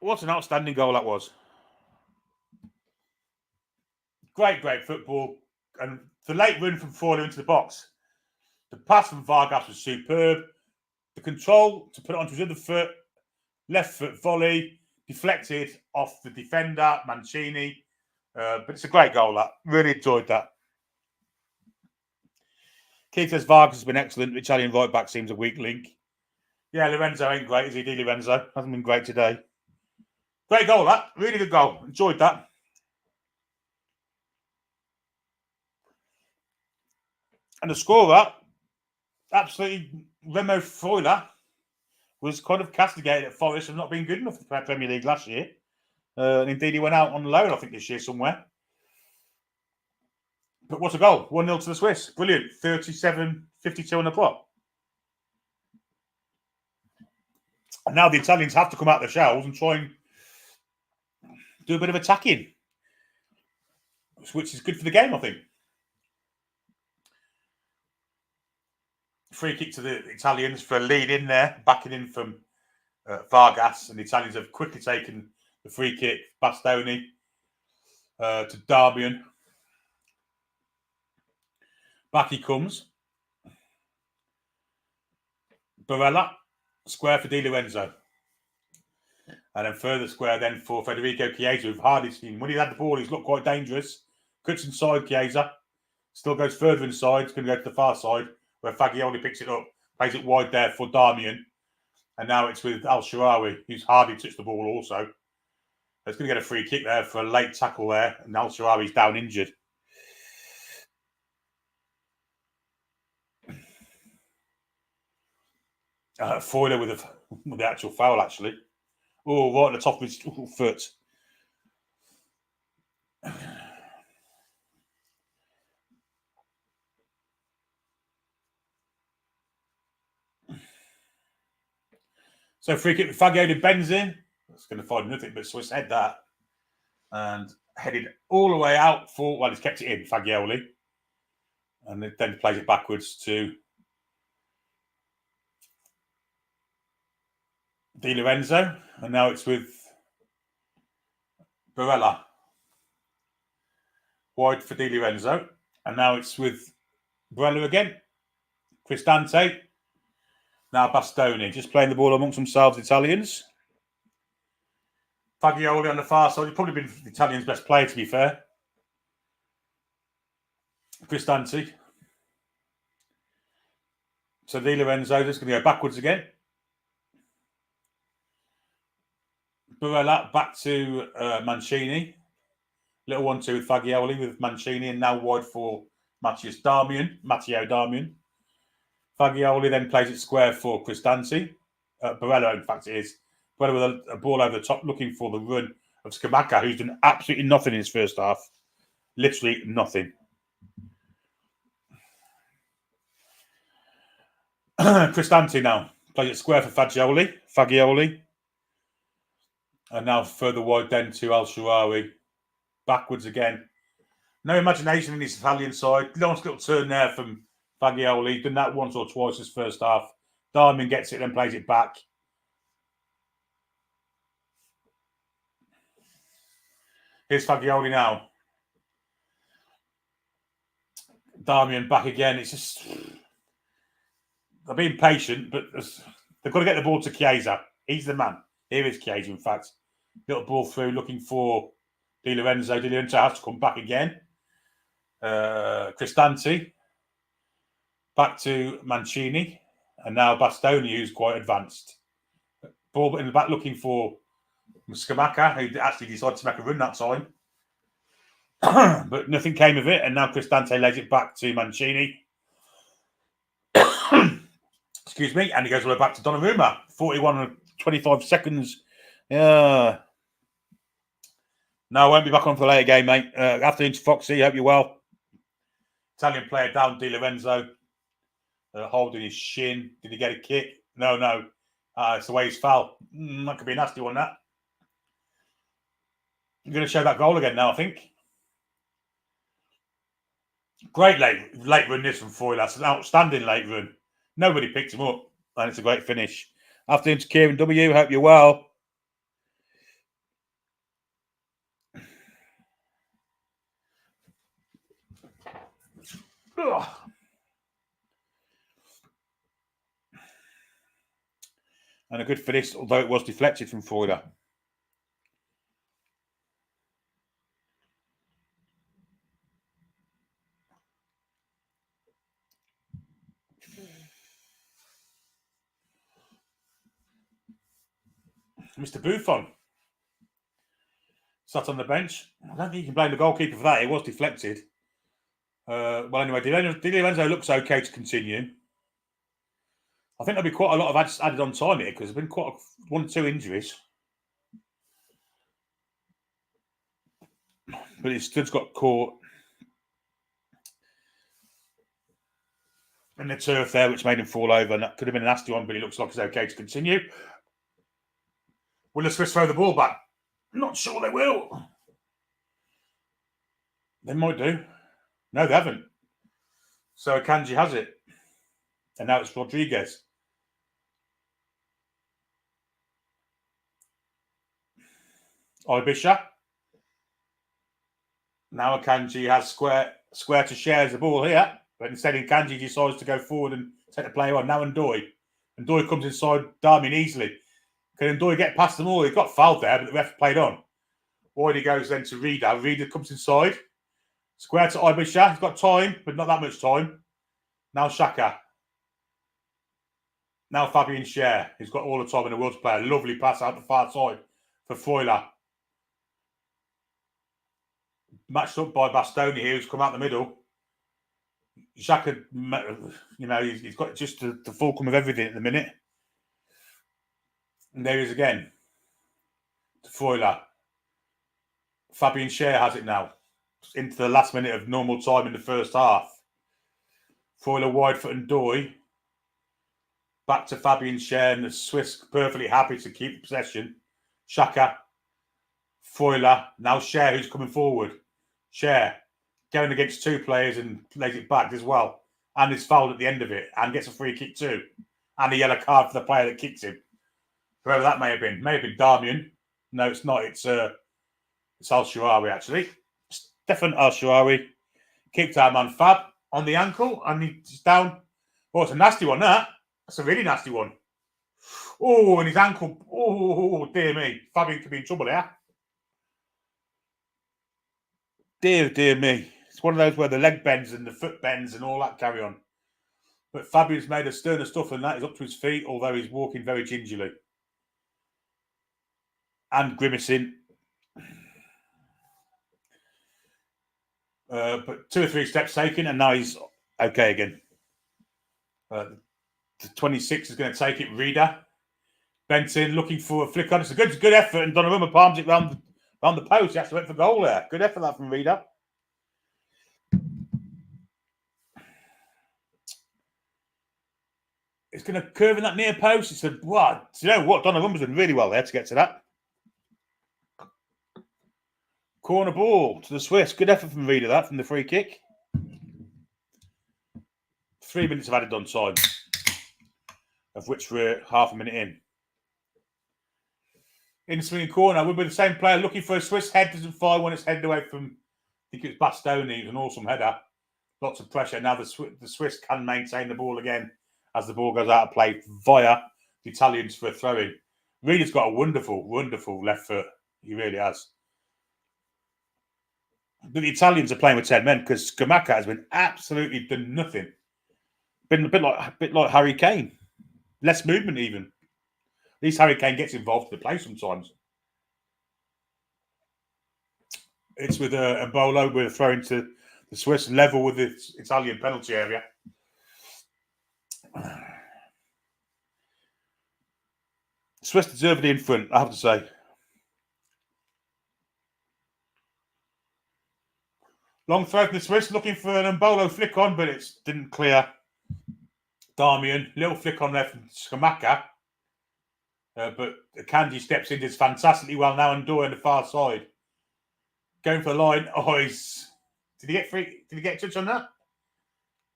What an outstanding goal that was. Great, great football. And the late run from Freuler into the box. The pass from Vargas was superb. The control to put it onto his other foot. Left foot volley. Deflected off the defender, Mancini. But it's a great goal, that. Really enjoyed that. Keith says Vargas has been excellent. Italian right back seems a weak link. Yeah, Lorenzo ain't great, is he? Di Lorenzo hasn't been great today. Great goal, that. Really good goal. Enjoyed that. And the scorer, absolutely, Remo Freuler, was kind of castigated at Forest for not being good enough for the Premier League last year. And indeed, he went out on loan, I think, this year somewhere. But what a goal. 1-0 to the Swiss. Brilliant. 37-52 on the clock. And now the Italians have to come out of the shells and try and do a bit of attacking, which is good for the game, I think. Free kick to the Italians for a lead in there, backing in from Vargas, and the Italians have quickly taken the free kick. Bastoni to Darmian. Back he comes. Barella, square for Di Lorenzo. And then further square then for Federico Chiesa, who've hardly seen. When he had the ball, he's looked quite dangerous. Cuts inside Chiesa. Still goes further inside. It's going to go to the far side, where Fagioli picks it up, plays it wide there for Darmian. And now it's with Al-Sharawi, who's hardly touched the ball also. It's going to get a free kick there for a late tackle there, and Al-Sharawi's down injured. Freuler with the actual foul, actually. Oh, right on the top of his foot. So free kick with Fagioli bends in. That's going to find nothing but Swiss head that. And headed all the way out for, well, he's kept it in, Fagioli. And then plays it backwards to Di Lorenzo. And now it's with Barella. Wide for Di Lorenzo. And now it's with Barella again. Cristante. Now Bastoni. Just playing the ball amongst themselves, the Italians. Fagioli on the far side. He's probably been the Italians' best player, to be fair. Cristante. So Di Lorenzo just going to go backwards again. Barella back to Mancini. Little 1-2 with Fagioli with Mancini, and now wide for Matteo Darmian. Fagioli then plays it square for Cristante. Barella, in fact, it is. Barella with a ball over the top, looking for the run of Scamacca, who's done absolutely nothing in his first half. Literally nothing. Cristante now plays it square for Fagioli. And now further wide then to Al Shaarawy. Backwards again. No imagination in this Italian side. Nice little turn there from Fagioli. Done that once or twice this first half. Darmian gets it, then plays it back. Here's Fagioli now. Darmian back again. It's just... They're being patient, but they've got to get the ball to Chiesa. He's the man. Here is Chiesa, in fact. Little ball through, looking for Di Lorenzo. Di Lorenzo has to come back again. Cristante. Back to Mancini. And now Bastoni, who's quite advanced. Ball in the back looking for Scamacca, who actually decided to make a run that time. But nothing came of it. And now Cristante lays it back to Mancini. Excuse me. And he goes all the way back to Donnarumma. 41 and 25 seconds. Yeah. No, I won't be back on for the later game, mate. Afternoon to Foxy. Hope you're well. Italian player down, Di Lorenzo. Holding his shin. Did he get a kick? No. It's the way he's foul. That could be a nasty one, that. I'm going to show that goal again now, I think. Great late run this from Foy. That's an outstanding late run. Nobody picked him up. And it's a great finish. Afternoon to Kieran W. Hope you're well. Ugh. And a good finish, although it was deflected from Freuler. Mr. Buffon sat on the bench. I don't think you can blame the goalkeeper for that. It was deflected. Well, anyway, Di Lorenzo looks okay to continue. I think there'll be quite a lot of added on time here because there's been quite 1 or 2 injuries. But his studs got caught in the turf there, which made him fall over. And that could have been a nasty one, but it looks like it's okay to continue. Will the Swiss throw the ball back? Not sure they will. They might do. No, they haven't. So Akanji has it. And now it's Rodriguez. Ibisha. Now Akanji has square to share the ball here. But instead, Akanji decides to go forward and take the play on. Now Ndoye. Ndoye comes inside Darmian easily. Can Ndoye get past them all? He got fouled there, but the ref played on. Wide he goes then to Rida. Rida comes inside. Square to Ibisha. He's got time, but not that much time. Now Xhaka. Now Fabian Schär. He's got all the time in the world to play. A lovely pass out the far side for Freuler. Matched up by Bastoni here, who's come out the middle. Xhaka, he's got just the fulcrum of everything at the minute. And there he is again. To Freuler. Fabian Schär has it now. Into the last minute of normal time in the first half. Freuler wide for Ndoye. Back to Fabian Schär, and the Swiss perfectly happy to keep the possession. Xhaka, Freuler, now Schär who's coming forward. Schär going against two players and lays it back as well. And is fouled at the end of it and gets a free kick too. And a yellow card for the player that kicked him. Whoever that may have been. May have been Darmian. No, it's not. It's Al-Sharawi, actually. Stefan Al-Sharawi kicked our man Fab on the ankle and he's down. Oh, it's a nasty one, that. That's a really nasty one. Oh, and his ankle. Oh, dear me. Fabian could be in trouble there. Dear me. It's one of those where the leg bends and the foot bends and all that carry on. But Fabian's made a sterner stuff than that. He's up to his feet, although he's walking very gingerly. And grimacing. But 2 or 3 steps taken, and now he's okay again. The 26 is going to take it. Reader bent in, looking for a flick on. It's a good effort, and Donnarumma palms it round the post. He actually went for goal there. Good effort that from Reader. It's going to curve in that near post. It's what? You know what? Donnarumma's done really well there to get to that. Corner ball to the Swiss. Good effort from Reader, that, from the free kick. 3 minutes of added on time, of which we're half a minute in. In the swinging corner, we'll be the same player looking for a Swiss head. Doesn't fire when it's headed away from, I think it was Bastoni. It was an awesome header. Lots of pressure. Now the Swiss can maintain the ball again as the ball goes out of play via the Italians for a throw-in. Reader's got a wonderful, wonderful left foot. He really has. But the Italians are playing with 10 men because Scamacca has been absolutely done nothing. Been a bit like Harry Kane. Less movement even. At least Harry Kane gets involved in the play sometimes. It's with Embolo with a throw into the Swiss level with the Italian penalty area. Swiss deservedly in front, I have to say. Long throw from the Swiss, looking for an Embolo flick on, but it didn't clear. Darmian, little flick on there from Scamacca. But Kanji steps in, does fantastically well now, and Doi on the far side. Going for the line. Oh, did he get free? Did he get a touch on that?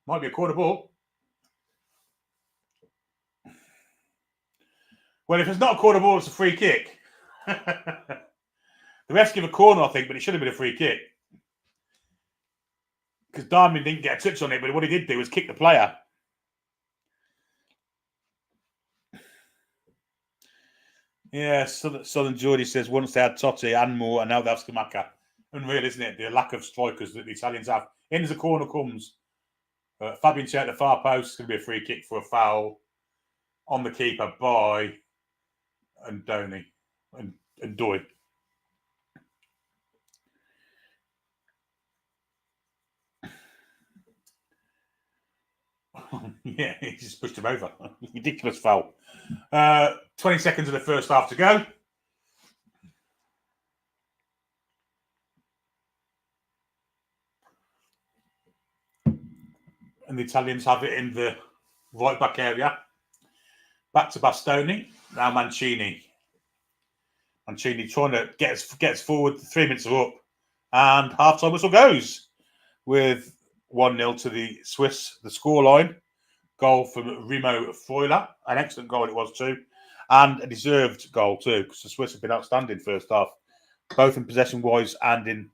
Might be a corner ball. Well, if it's not a corner ball, it's a free kick. The refs give a corner, I think, but it should have been a free kick. Because Darmian didn't get a touch on it, but what he did do was kick the player. Yeah, Southern Geordie says once they had Totti and Moore, and now they have Scamacca. Unreal, isn't it? The lack of strikers that the Italians have. In as the corner comes. Fabian Schär at the far post. It's going to be a free kick for a foul on the keeper by Andoni and Doi. Yeah, he just pushed him over. Ridiculous foul. 20 seconds of the first half to go. And the Italians have it in the right back area. Back to Bastoni. Now Mancini. Mancini trying to get us forward. 3 minutes are up. And half-time whistle goes with 1-0 to the Swiss. The scoreline. Goal from Remo Freuler. An excellent goal it was too. And a deserved goal too, because the Swiss have been outstanding first half. Both in possession-wise and in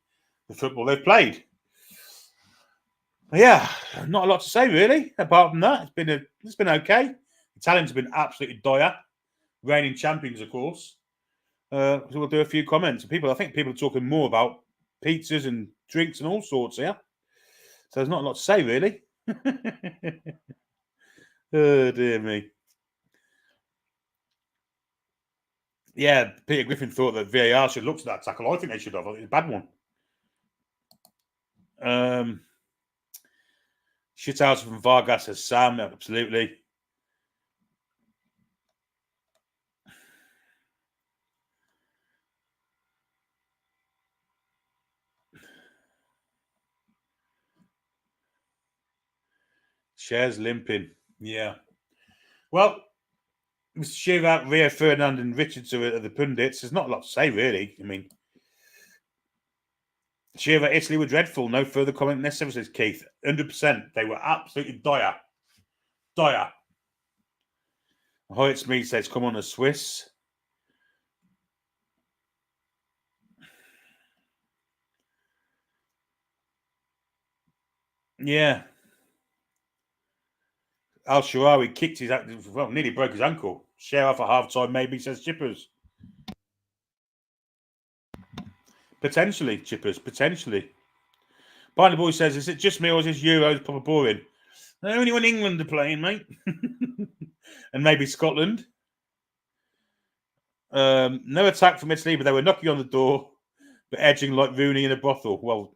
the football they've played. Yeah, not a lot to say really. Apart from that, it's been okay. Italians have been absolutely dire, reigning champions, of course. So we'll do a few comments. I think people are talking more about pizzas and drinks and all sorts here. So there's not a lot to say really. Oh dear me. Yeah, Peter Griffin thought that VAR should look at that tackle. I think they should have. It's a bad one. Shit out from Vargas as Sam, absolutely. Schär's limping. Yeah. Well, Mr. Shearer, Rio Ferdinand and Richards are the pundits. There's not a lot to say, really. I mean, Shearer, Italy were dreadful. No further comment necessary, says Keith. 100%. They were absolutely dire. Dire. Hoyt me says, come on, the Swiss. Yeah. Al Sharawi kicked his, well, nearly broke his ankle. Share off at half time, maybe, says Chippers. Potentially, Chippers, potentially. Barney Boy says, is it just me or is this Euros proper boring? Only when England are playing, mate. And maybe Scotland. No attack from Italy, but they were knocking on the door, but edging like Rooney in a brothel. Well,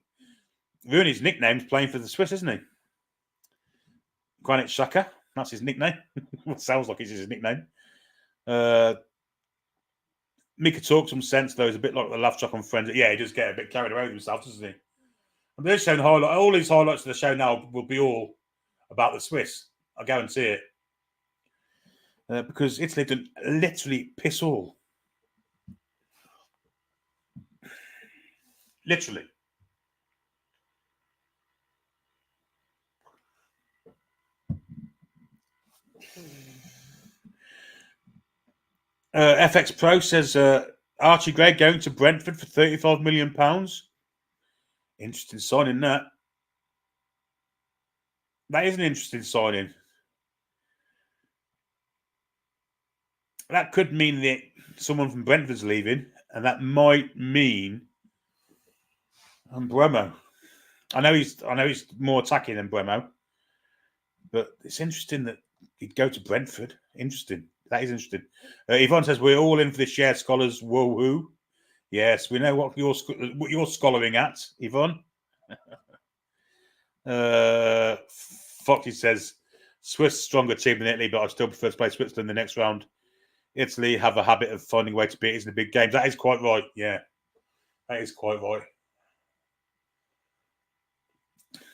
Rooney's nickname's playing for the Swiss, isn't he? Granit Xhaka, that's his nickname. Sounds like it's his nickname. Mika talks some sense, though. He's a bit like the Laugh Track on Friends. Yeah, he does get a bit carried away with himself, doesn't he? And they're showing all these highlights of the show now will be all about the Swiss. I guarantee it. Because Italy didn't literally piss all. Literally. FX Pro says Archie Gray going to Brentford for £35 million. Interesting signing, that. That is an interesting signing. That could mean that someone from Brentford's leaving, and that might mean Bremo. I know he's more attacking than Bremo, but it's interesting that he'd go to Brentford. Interesting. That is interesting. Yvonne says we're all in for the share scholars. Whoa. Yes, we know what you're scholaring at, Yvonne. Foxy says Swiss stronger team than Italy, but I still prefer to play Switzerland in the next round. Italy have a habit of finding a way to beat us in the big games. That is quite right. Yeah, that is quite right.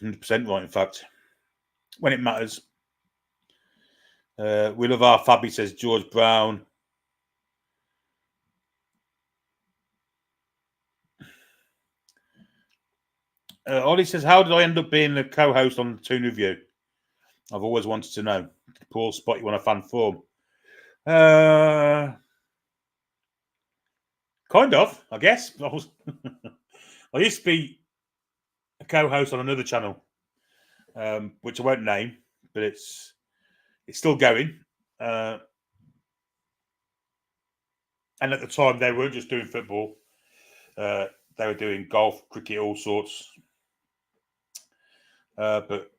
100% right, in fact. When it matters. We love our Fabi, says George Brown. Ollie says, how did I end up being the co-host on the Toon Review? I've always wanted to know. Paul spot you on a fan forum. Kind of, I guess. I used to be a co-host on another channel, which I won't name, but it's still going. And at the time, they weren't just doing football. They were doing golf, cricket, all sorts. But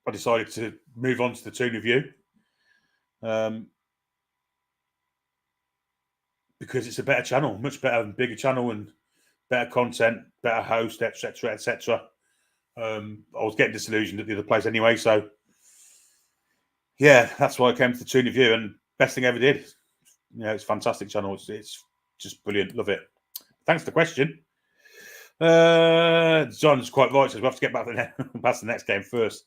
I decided to move on to the Toon Review. Because it's a better channel, much better and bigger channel, and better content, better host, etc., etc. I was getting disillusioned at the other place anyway, so yeah, that's why I came to the Toon Review, and best thing I ever did. You know, it's a fantastic channel. It's just brilliant. Love it. Thanks for the question. John's quite right. Says we have to get back past the next game first.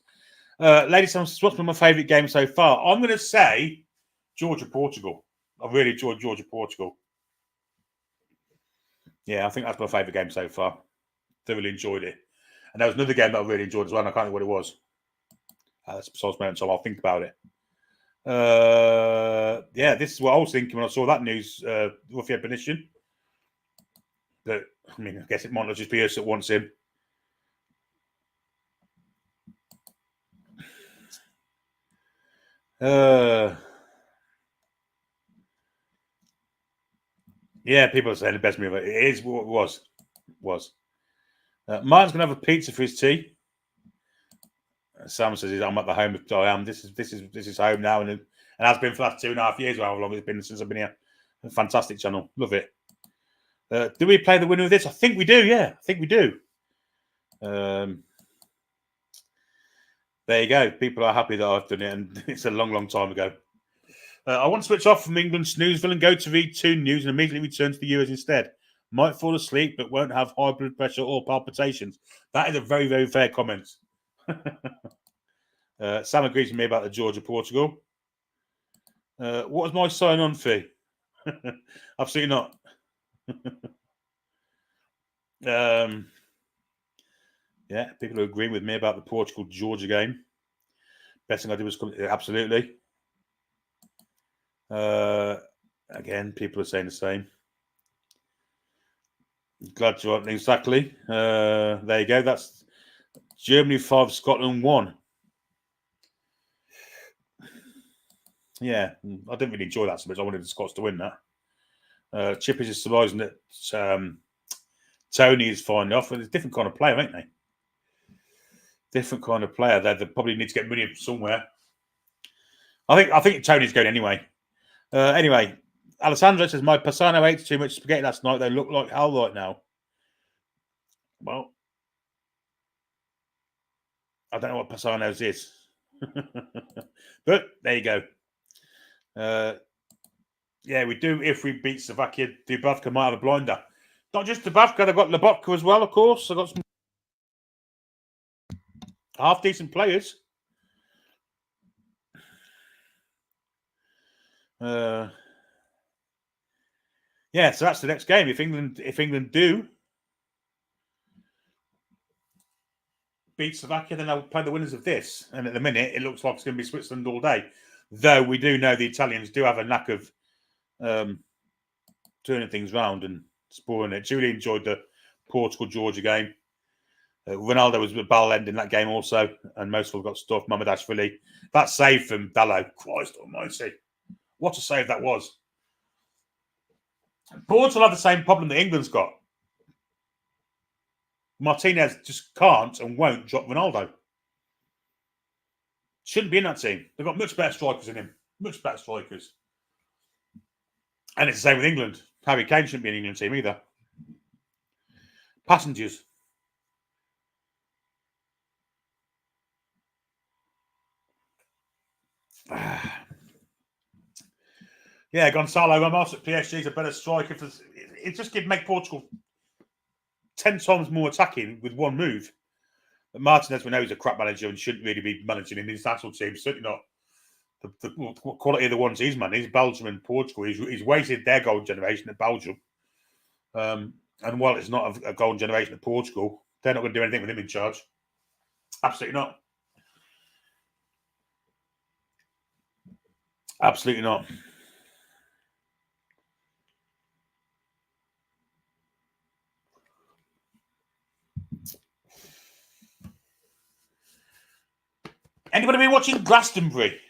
Ladies and gentlemen, what's been my favourite game so far? I'm going to say Georgia-Portugal. I really enjoyed Georgia-Portugal. Yeah, I think that's my favourite game so far. Thoroughly enjoyed it. And there was another game that I really enjoyed as well, and I can't think what it was. That's besides my own, so I'll think about it. Yeah, this is what I was thinking when I saw that news, Ruffy Benition. But, I mean, I guess it might not just be us that wants him. Yeah, people are saying the best movie. It is what it was. Martin's going to have a pizza for his tea. Sam says, "I'm at the home of I am. This is home now, and has been for the last 2.5 years. Or how long it's been since I've been here. A fantastic channel, love it. Do we play the winner of this? I think we do. Yeah, I think we do. There you go. People are happy that I've done it, and it's a long, long time ago. I want to switch off from England snoozeville and go to read Toon news and immediately return to the US instead. Might fall asleep, but won't have high blood pressure or palpitations. That is a very, very fair comment. Sam agrees with me about the Georgia-Portugal. What was my sign-on fee? Absolutely not. Yeah, people are agreeing with me about the Portugal-Georgia game. Best thing I did was absolutely. Again, people are saying the same. Glad you are exactly. There you go. That's Germany 5, Scotland 1. Yeah, I didn't really enjoy that so much. I wanted the Scots to win that. Chippers is surprising that Tony is finally off. It's a different kind of player, ain't they? Different kind of player. They probably need to get money somewhere. I think Tony's going anyway. Anyway, Alessandro says my Pisano ate too much spaghetti last night. They look like hell right now. Well, I don't know what Pisano's is, but there you go. Yeah, we do. If we beat Slovakia, Dubravka might have a blinder. Not just Dubravka, they've got Lobotka as well, of course. They've got some half decent players. Yeah, so that's the next game. If England do beat Slovakia, then they'll play the winners of this. And at the minute, it looks like it's going to be Switzerland all day. Though we do know the Italians do have a knack of turning things round and spoiling it. Julie enjoyed the Portugal-Georgia game. Ronaldo was with ball end in that game also, and most of them got stuffed. Mamadashvili. That save from Dallo. Christ almighty. What a save that was. Portugal have the same problem that England's got. Martinez just can't and won't drop Ronaldo. Shouldn't be in that team. They've got much better strikers than him. Much better strikers. And it's the same with England. Harry Kane shouldn't be in the England team either. Passengers. Yeah, Gonzalo Ramos at PSG is a better striker. It just could make Portugal 10 times more attacking with one move. But Martinez, we know he's a crap manager and shouldn't really be managing in the international team. Certainly not the quality of the ones he's managed. Belgium and Portugal. He's wasted their golden generation at Belgium. And while it's not a golden generation at Portugal, they're not going to do anything with him in charge. Absolutely not. Absolutely not. Anybody been watching Glastonbury?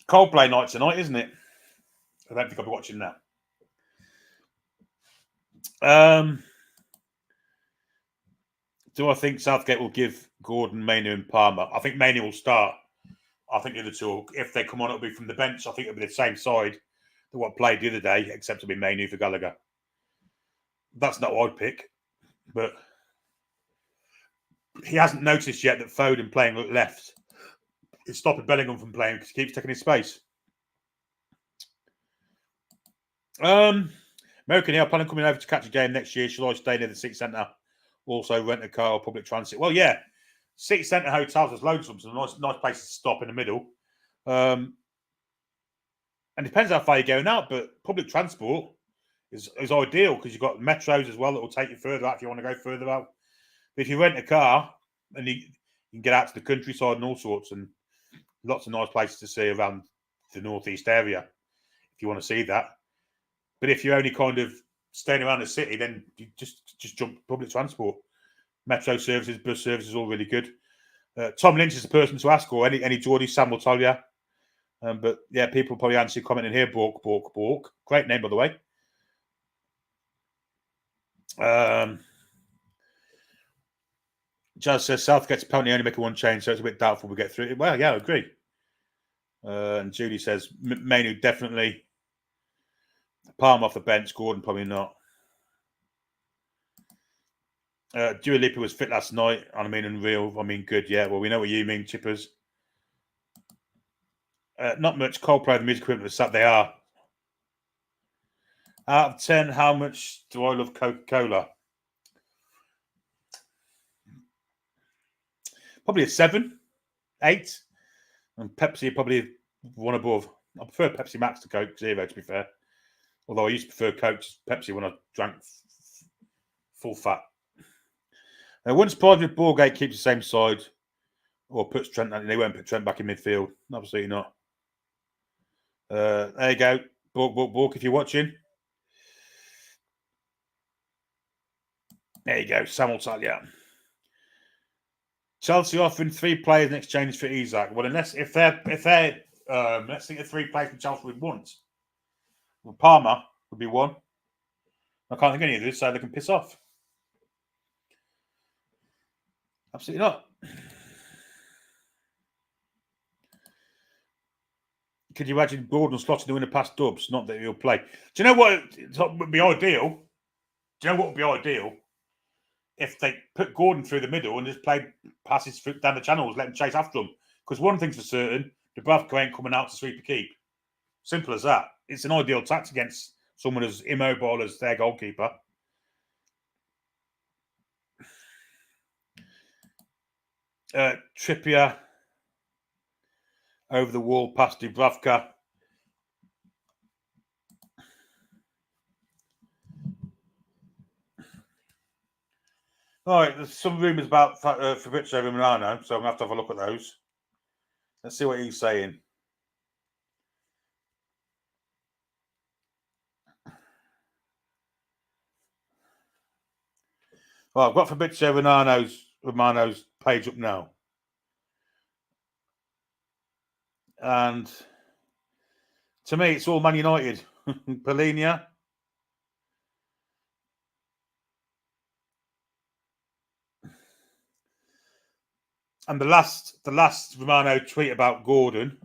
Coldplay night tonight, isn't it? I don't think I'll be watching that. Do I think Southgate will give Gordon, Mainoo and Palmer? I think Mainoo will start. I think the other two, if they come on, it'll be from the bench. I think it'll be the same side that what played the other day, except it'll be Mainoo for Gallagher. That's not what I'd pick, but he hasn't noticed yet that Foden playing left is stopping Bellingham from playing because he keeps taking his space. American Hill, planning coming over to catch a game next year. Shall I stay near the City Centre? Also rent a car or public transit? Well, yeah. City Centre hotels, there's loads of them. So nice places to stop in the middle. And it depends how far you're going out, but public transport is ideal because you've got metros as well that will take you further out if you want to go further out. But if you rent a car, and you can get out to the countryside and all sorts, and lots of nice places to see around the northeast area if you want to see that. But if you're only kind of staying around the city, then you just jump public transport. Metro services, bus services, all really good. Tom Lynch is the person to ask, or any Geordie, Sam will tell you. But yeah, people probably answer your comment in here. Bork. Great name, by the way. Jazz says Southgate's apparently only making one change, so it's a bit doubtful we get through it. Well, yeah, I agree. And Judy says Mainoo definitely. Palm off the bench, Gordon probably not. Dua Lipa was fit last night. I mean, unreal. I mean, good. Yeah. Well, we know what you mean, Chippers. Not much. Coldplay, the music equipment that they are. Out of 10, how much do I love Coca-Cola? Probably a 7, 8. And Pepsi probably one above. I prefer Pepsi Max to Coke Zero, to be fair. Although I used to prefer Coke to Pepsi when I drank full fat. Once Private Borgate keeps the same side or puts Trent, they won't put Trent back in midfield. Absolutely not. There you go. Bork, if you're watching. There you go. Samuel Talia. Chelsea offering 3 players in exchange for Isak. Well, let's think of 3 players that Chelsea would want. Well, Palmer would be one. I can't think of any of this, so they can piss off. Absolutely not. Could you imagine Gordon slotting the winner past Dubs? Not that he'll play. Do you know what would be ideal? Do you know what would be ideal? If they put Gordon through the middle and just played passes down the channels, let him chase after them. Because one thing's for certain, Dubravka ain't coming out to sweep a keep. Simple as that. It's an ideal tactic against someone as immobile as their goalkeeper. Trippier over the wall past Dubravka. All right, there's some rumours about Fabrizio Romano, so I'm going to have to have a look at those. Let's see what he's saying. Well, I've got Fabrizio Romano's page up now. And to me, it's all Man United. Polinia. And the last Romano tweet about Gordon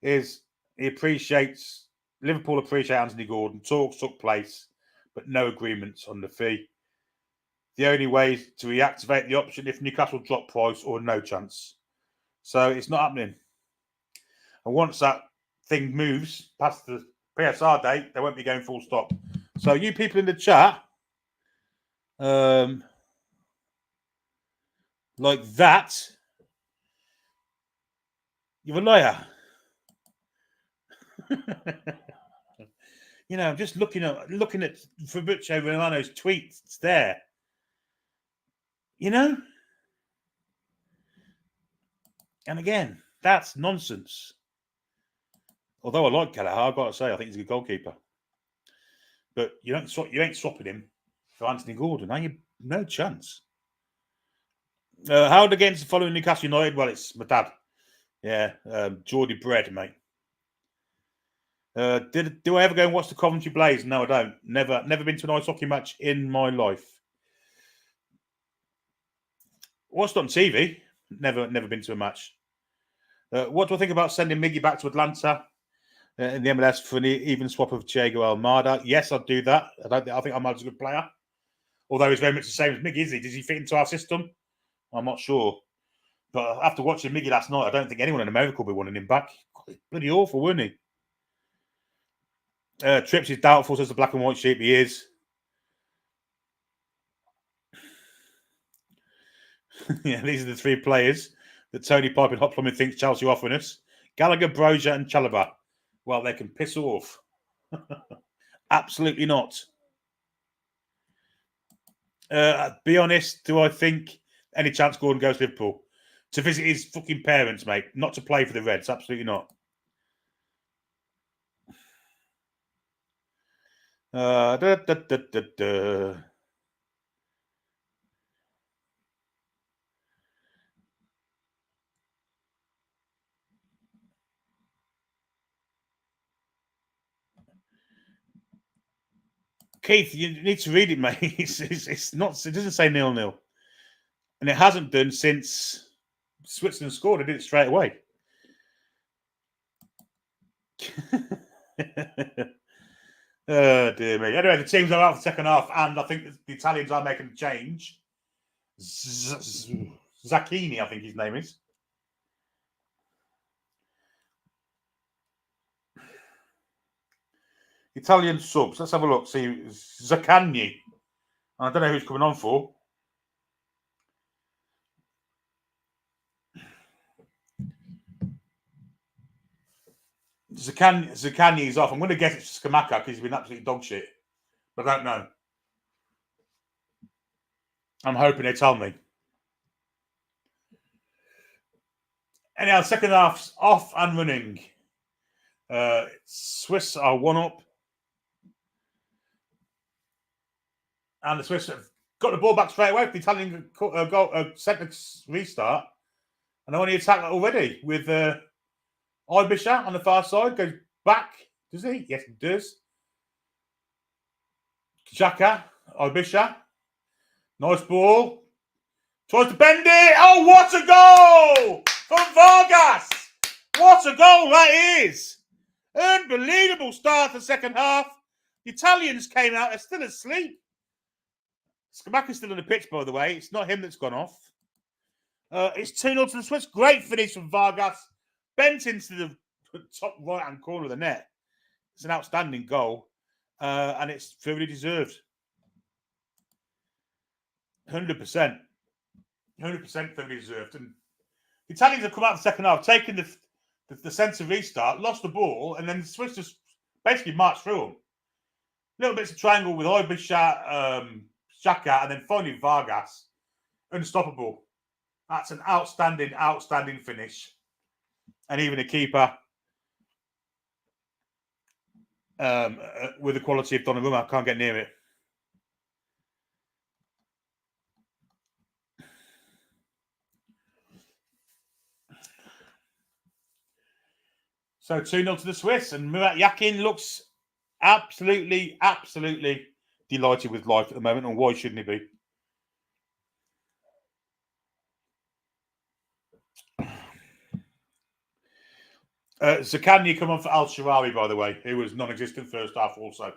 is Liverpool appreciate Anthony Gordon. Talks took place, but no agreements on the fee. The only way to reactivate the option if Newcastle drop price or no chance. So it's not happening. And once that thing moves past the PSR date, they won't be going full stop. So you people in the chat, like that, you're a liar. You know, I'm just looking at Fabrizio Romano's tweets. It's there. You know? And again, that's nonsense. Although I like Kelleher, I've got to say, I think he's a good goalkeeper. But you ain't swapping him for Anthony Gordon, are you? No chance. Howard against the following Newcastle United? Well, it's my dad. Yeah, Geordie Bread, mate. Do I ever go and watch the Coventry Blaze? No, I don't. Never been to an ice hockey match in my life. Watched on TV. Never been to a match. What do I think about sending Miggy back to Atlanta in the MLS for an even swap of Diego Almada? Yes, I'd do that. I think Almada's a good player. Although he's very much the same as Miggy, is he? Does he fit into our system? I'm not sure. But after watching Miggy last night, I don't think anyone in America will be wanting him back. Bloody awful, wasn't he? Trips is doubtful, says the black and white sheep. He is. Yeah, these are the 3 players that Tony Pipe and Hot Plumbing thinks Chelsea are offering us. Gallagher, Brozier and Chalobah. Well, they can piss off. Absolutely not. Be honest, do I think any chance Gordon goes to Liverpool? To visit his fucking parents, mate. Not to play for the Reds. Absolutely not. Keith, you need to read it, mate. It's not. It doesn't say 0-0, and it hasn't done since Switzerland scored. I did it straight away. Oh dear me. Anyway, the teams are out for the second half, and I think the Italians are making a change. Zacchini, I think his name is. Italian subs. Let's have a look. See, Zaccagni. I don't know who's coming on for. Zaccagni is off. I'm going to guess it's Skamaka because he's been absolutely dog shit. But I don't know. I'm hoping they tell me. Anyhow, second half's off and running. Swiss are 1-up. And the Swiss have got the ball back straight away. The Italian set the restart. And they only attack already with Ibisha on the far side. Goes back. Does he? Yes, he does. Xhaka, Ibisha. Nice ball. Tries to bend it. Oh, what a goal from Vargas. What a goal that is. Unbelievable start to the second half. The Italians came out. They're still asleep. Skamaka's still on the pitch, by the way. It's not him that's gone off. It's 2-0 to the Swiss. Great finish from Vargas. Bent into the top right-hand corner of the net. It's an outstanding goal. And it's thoroughly deserved. 100%. 100% thoroughly deserved. And the Italians have come out in the second half, taken the centre restart, lost the ball, and then the Swiss just basically marched through them. Little bits of triangle with Ibisha, Xhaka, and then finally Vargas. Unstoppable. That's an outstanding finish. And even a keeper with the quality of Donnarumma can't get near it. So 2-0 to the Swiss, and Murat Yakin looks absolutely delighted with life at the moment, and why shouldn't he be? Zaccagni come on for Al-Sharawi, by the way, who was non-existent first half also.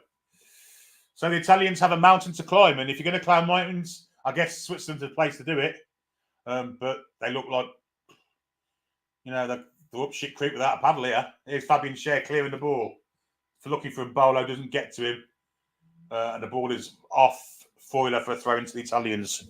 So the Italians have a mountain to climb, and if you're going to climb mountains, I guess Switzerland's a place to do it. But they look like, they're up shit creek without a paddle here. Here's Fabian Schär clearing the ball. For looking for Bolo, doesn't get to him. And the ball is off Foiler for a throw into the Italians.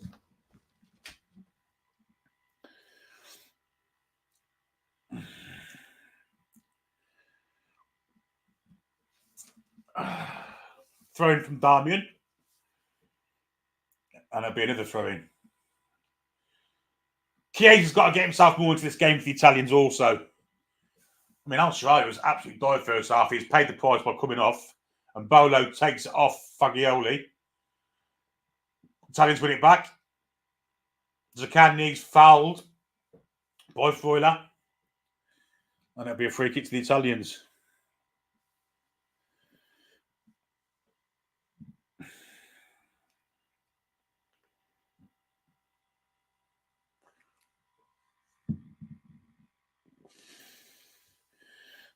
Throw in from Darmian. And there'll be another throw in. Chiesa's got to get himself more into this game for the Italians also. I mean, Al-Sharawi was absolutely died first half. He's paid the price by coming off. And Bolo takes it off Fagioli. Italians win it back. Zaccagni's fouled by Foiler. And it'll be a free kick to the Italians.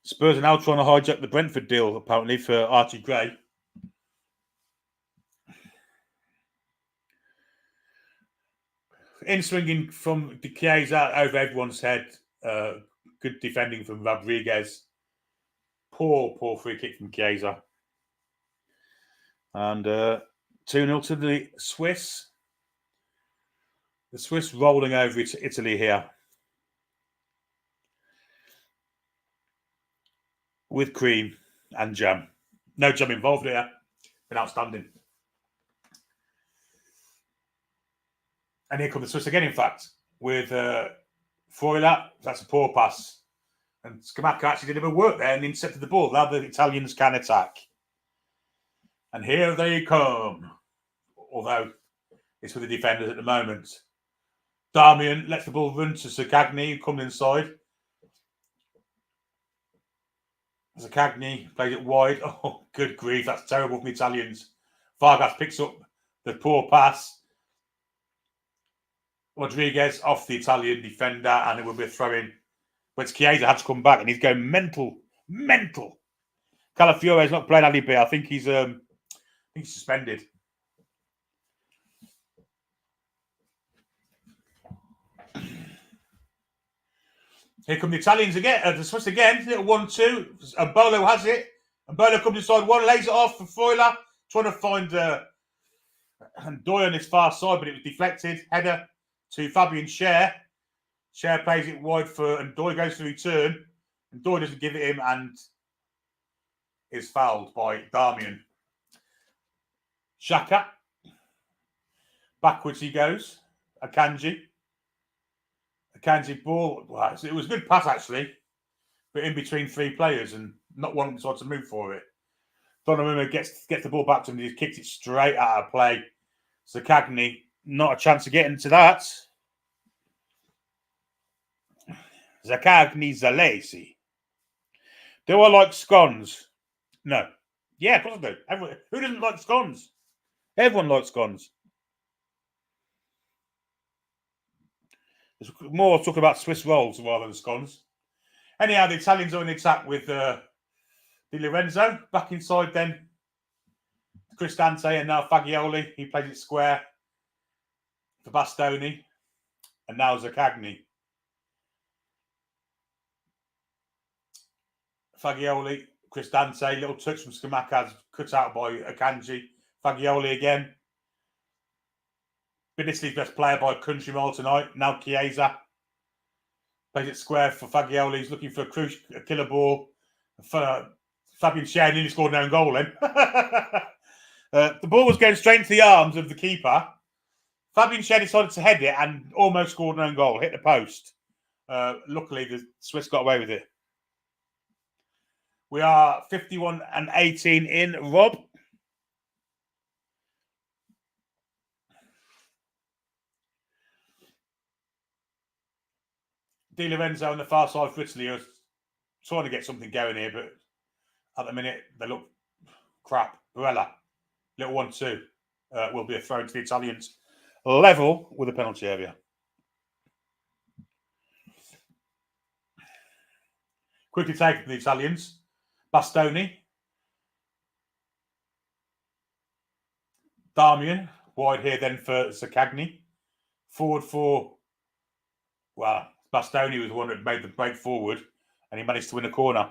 Spurs are now trying to hijack the Brentford deal, apparently, for Archie Gray. In swinging from the Chiesa over everyone's head. Good defending from Rodriguez. Poor free kick from Chiesa. And 2-0 to the Swiss. The Swiss rolling over to Italy here. With cream and jam. No jam involved here. Been outstanding. And here come the Swiss again, in fact, with Foiler. That's a poor pass. And Skamaka actually did a bit of work there and intercepted the ball. Now the Italians can attack. And here they come. Although it's with the defenders at the moment. Darmian lets the ball run to Zaccagni, who comes inside. Zaccagni plays it wide. Oh, good grief. That's terrible from the Italians. Vargas picks up the poor pass. Rodriguez off the Italian defender, and it will be a throw-in. But Chiesa had to come back, and he's going mental. Calafiore's not playing Ali B. I think he's suspended. Here come the Italians again. The Swiss again. Little 1-2. And Bolo has it. And Bolo comes inside one, lays it off for Foiler. Trying to find Ndoye on his far side, but it was deflected. Header to Fabian Schär. Schär plays it wide for Ndoye, goes to return. Ndoye doesn't give it him, and is fouled by Darmian. Xhaka. Backwards he goes. Akanji ball. Well, it was a good pass, actually. But in between three players and not one decided to move for it. Donnarumma gets the ball back to him and he kicked it straight out of play. Zaccagni, not a chance of getting to that. Zaccagni Zalesi. Do I like scones? No. Yeah, of course I do. Everyone, who doesn't like scones? Everyone likes scones. There's more talking about Swiss rolls rather than scones. Anyhow, the Italians are in the attack with Di Lorenzo. Back inside then. Cristante and now Fagioli. He plays it square for Bastoni. And now Zaccagni. Fagioli, Cristante, little touch from Scamacca, cut out by Akanji. Fagioli again. Been Italy's best player by a country mile tonight. Now Chiesa. Plays it square for Fagioli. He's looking for a killer ball. For Fabian Schär nearly scored an own goal then. The ball was going straight into the arms of the keeper. Fabian Schär decided to head it and almost scored an own goal. Hit the post. Luckily, the Swiss got away with it. We are 51-18 in, Rob. Di Lorenzo on the far side for Italy are trying to get something going here, but at the minute they look crap. Barella, little 1-2, will be a throw to the Italians. Level with the penalty area. Quickly taken the Italians. Bastoni. Darmian. Wide here then for Zaccagni. Forward for, well, Bastoni was the one that made the break forward and he managed to win a corner.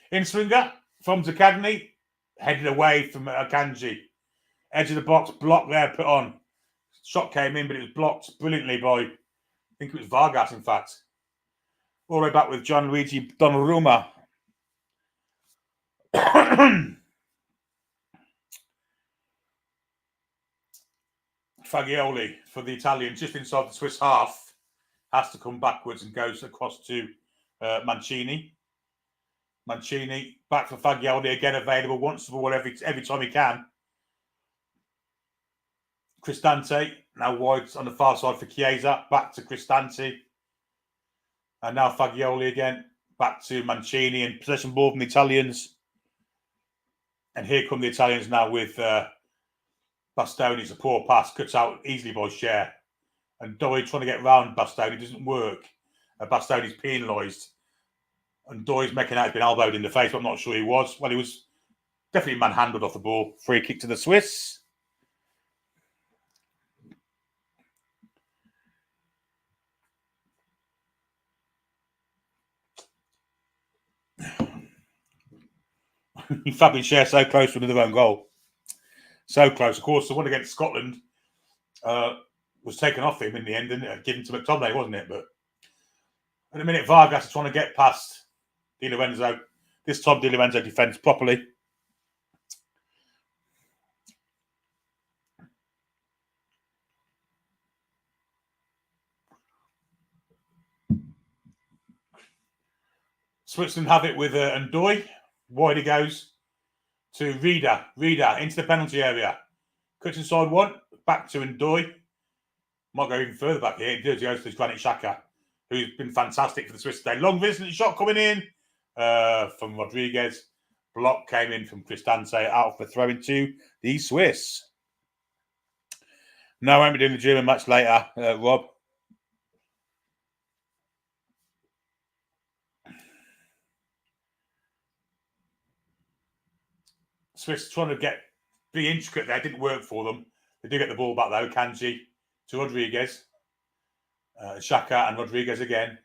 In swinger from Zaccagni, headed away from Akanji. Edge of the box, block there, put on. Shot came in, but it was blocked brilliantly by, I think it was Vargas, in fact. All the way back with Gianluigi Donnarumma. Fagioli for the Italians, just inside the Swiss half, has to come backwards and goes across to Mancini. Mancini back for Fagioli, again available, wants the ball every time he can. Cristante, now wide on the far side for Chiesa, back to Cristante. And now Fagioli again, back to Mancini, and possession ball from the Italians. And here come the Italians now with Bastoni. It's a poor pass, cuts out easily by Schär. And Doi trying to get round Bastoni, doesn't work. Bastoni's penalised. And Doi's making out he's been elbowed in the face, but I'm not sure he was. Well, he was definitely manhandled off the ball. Free kick to the Swiss. Fabian Schär so close to another own goal. So close. Of course, the one against Scotland was taken off him in the end and given to McTominay, wasn't it? But in a minute, Vargas is trying to get past Di Lorenzo. This time, Di Lorenzo defends properly. Switzerland have it with Ndoi. Wide he goes to Rida. Rida into the penalty area. Cuts inside one. Back to Ndoi. Might go even further back here. He goes to Granit Xhaka, who's been fantastic for the Swiss today. Long Vincent shot coming in from Rodriguez. Block came in from Cristante out for throwing to the Swiss. Now, I won't be doing the German match later, Rob. Swiss trying to be intricate there. Didn't work for them. They do get the ball back though. Kanji to Rodriguez. Xhaka and Rodriguez again.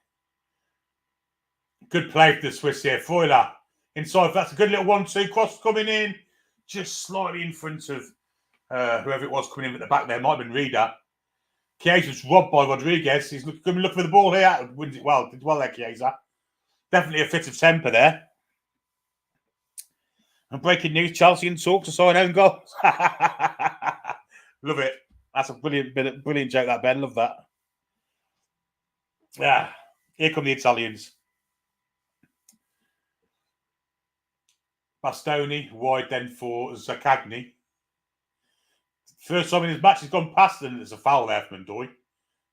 Good play for the Swiss here. Freuler inside. That's a good little 1-2 cross coming in. Just slightly in front of whoever it was coming in at the back there. Might have been Rieder. Chiesa was robbed by Rodriguez. He's going to look for the ball here. Wins it well. Did well there, Chiesa. Definitely a fit of temper there. And breaking news, Chelsea in talks to sign own goal. Love it. That's a brilliant joke, that, Ben. Love that. Yeah. Here come the Italians. Bastoni, wide then for Zaccagni. First time in his match, he's gone past and there's a foul there from Ndoye.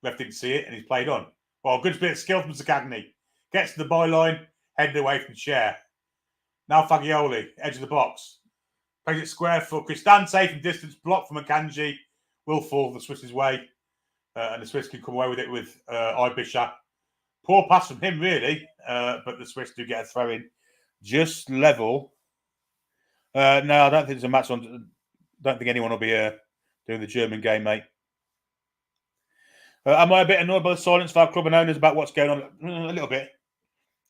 Ref didn't see it and he's played on. Well, good bit of skill from Zaccagni. Gets to the byline, headed away from Cher. Now Fagioli, edge of the box. Plays it square for Cristante from distance, blocked from Akanji. Will fall the Swiss's way. And the Swiss can come away with it with Ibisha. Poor pass from him, really. But the Swiss do get a throw in. Just level. No, I don't think there's a match on. Don't think anyone will be doing the German game, mate. Am I a bit annoyed by the silence of our club and owners about what's going on? A little bit.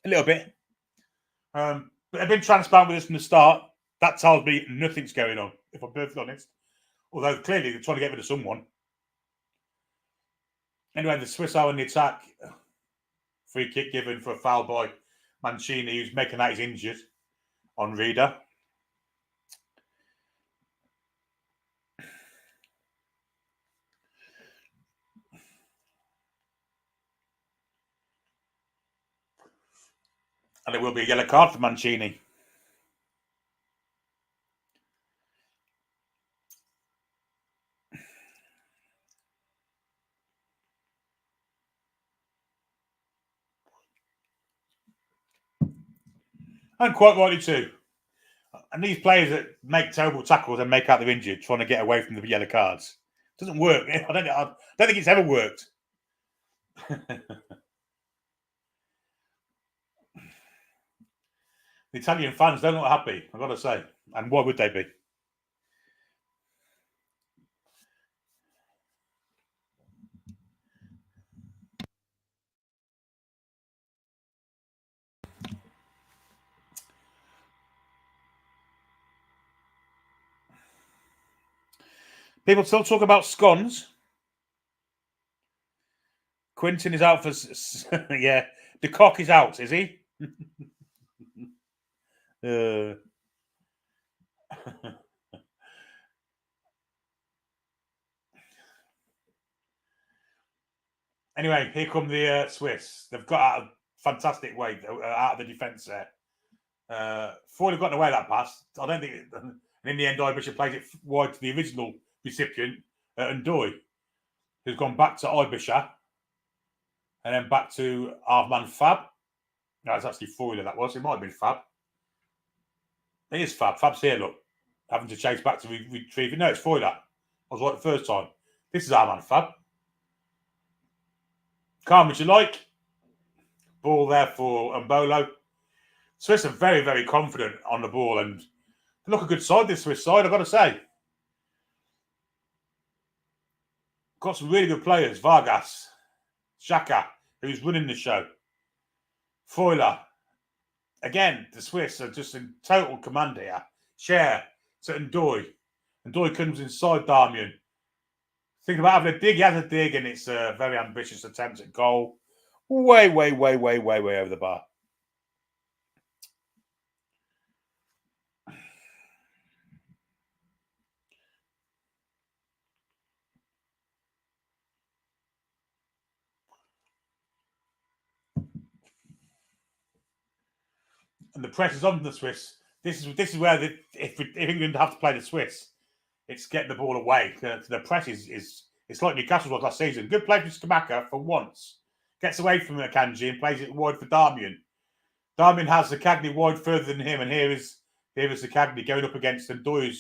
But they've been transparent with us from the start. That tells me nothing's going on, if I'm perfectly honest. Although clearly they're trying to get rid of someone. Anyway, the Swiss are on the attack. Free kick given for a foul by Mancini, who's making out he's injured on Rieder. And it will be a yellow card for Mancini. And quite rightly too. And these players that make terrible tackles and make out they're injured, trying to get away from the yellow cards, doesn't work. I don't think it's ever worked. The Italian fans don't look happy, I've got to say. And why would they be? People still talk about scones. Quinton is out for... yeah, the cock is out, is he? Anyway, here come the Swiss. They've got out a fantastic way out of the defence there. Ford have gotten away that pass. I don't think... And in the end, Ibisha plays it wide to the original recipient, Ndoye, who's gone back to Ibisha. And then back to half-man Fab. No, it's actually Freuler that was. It might have been Fab. It is Fab. Fab's here, look. Having to chase back to retrieve it. No, it's Freuler. I was right the first time. This is half-man Fab. Calm as you like. Ball there for Mbolo. Swiss are very, very confident on the ball and they look a good side, this Swiss side, I've got to say. Got some really good players. Vargas, Xhaka, who's running the show. Freuler. Again, the Swiss are just in total command here. Cher to Ndoye. Ndoye comes inside Darmian. Thinking about having a dig. He has a dig and it's a very ambitious attempt at goal. Way over the bar. And the press is on the Swiss. This is where if England have to play the Swiss, it's getting the ball away. The press is it's like Newcastle was last season. Good play for Skamaka for once. Gets away from Akanji and plays it wide for Darmian. Darmian has Zaccagni wide further than him, and here is Zaccagni going up against Ndoye.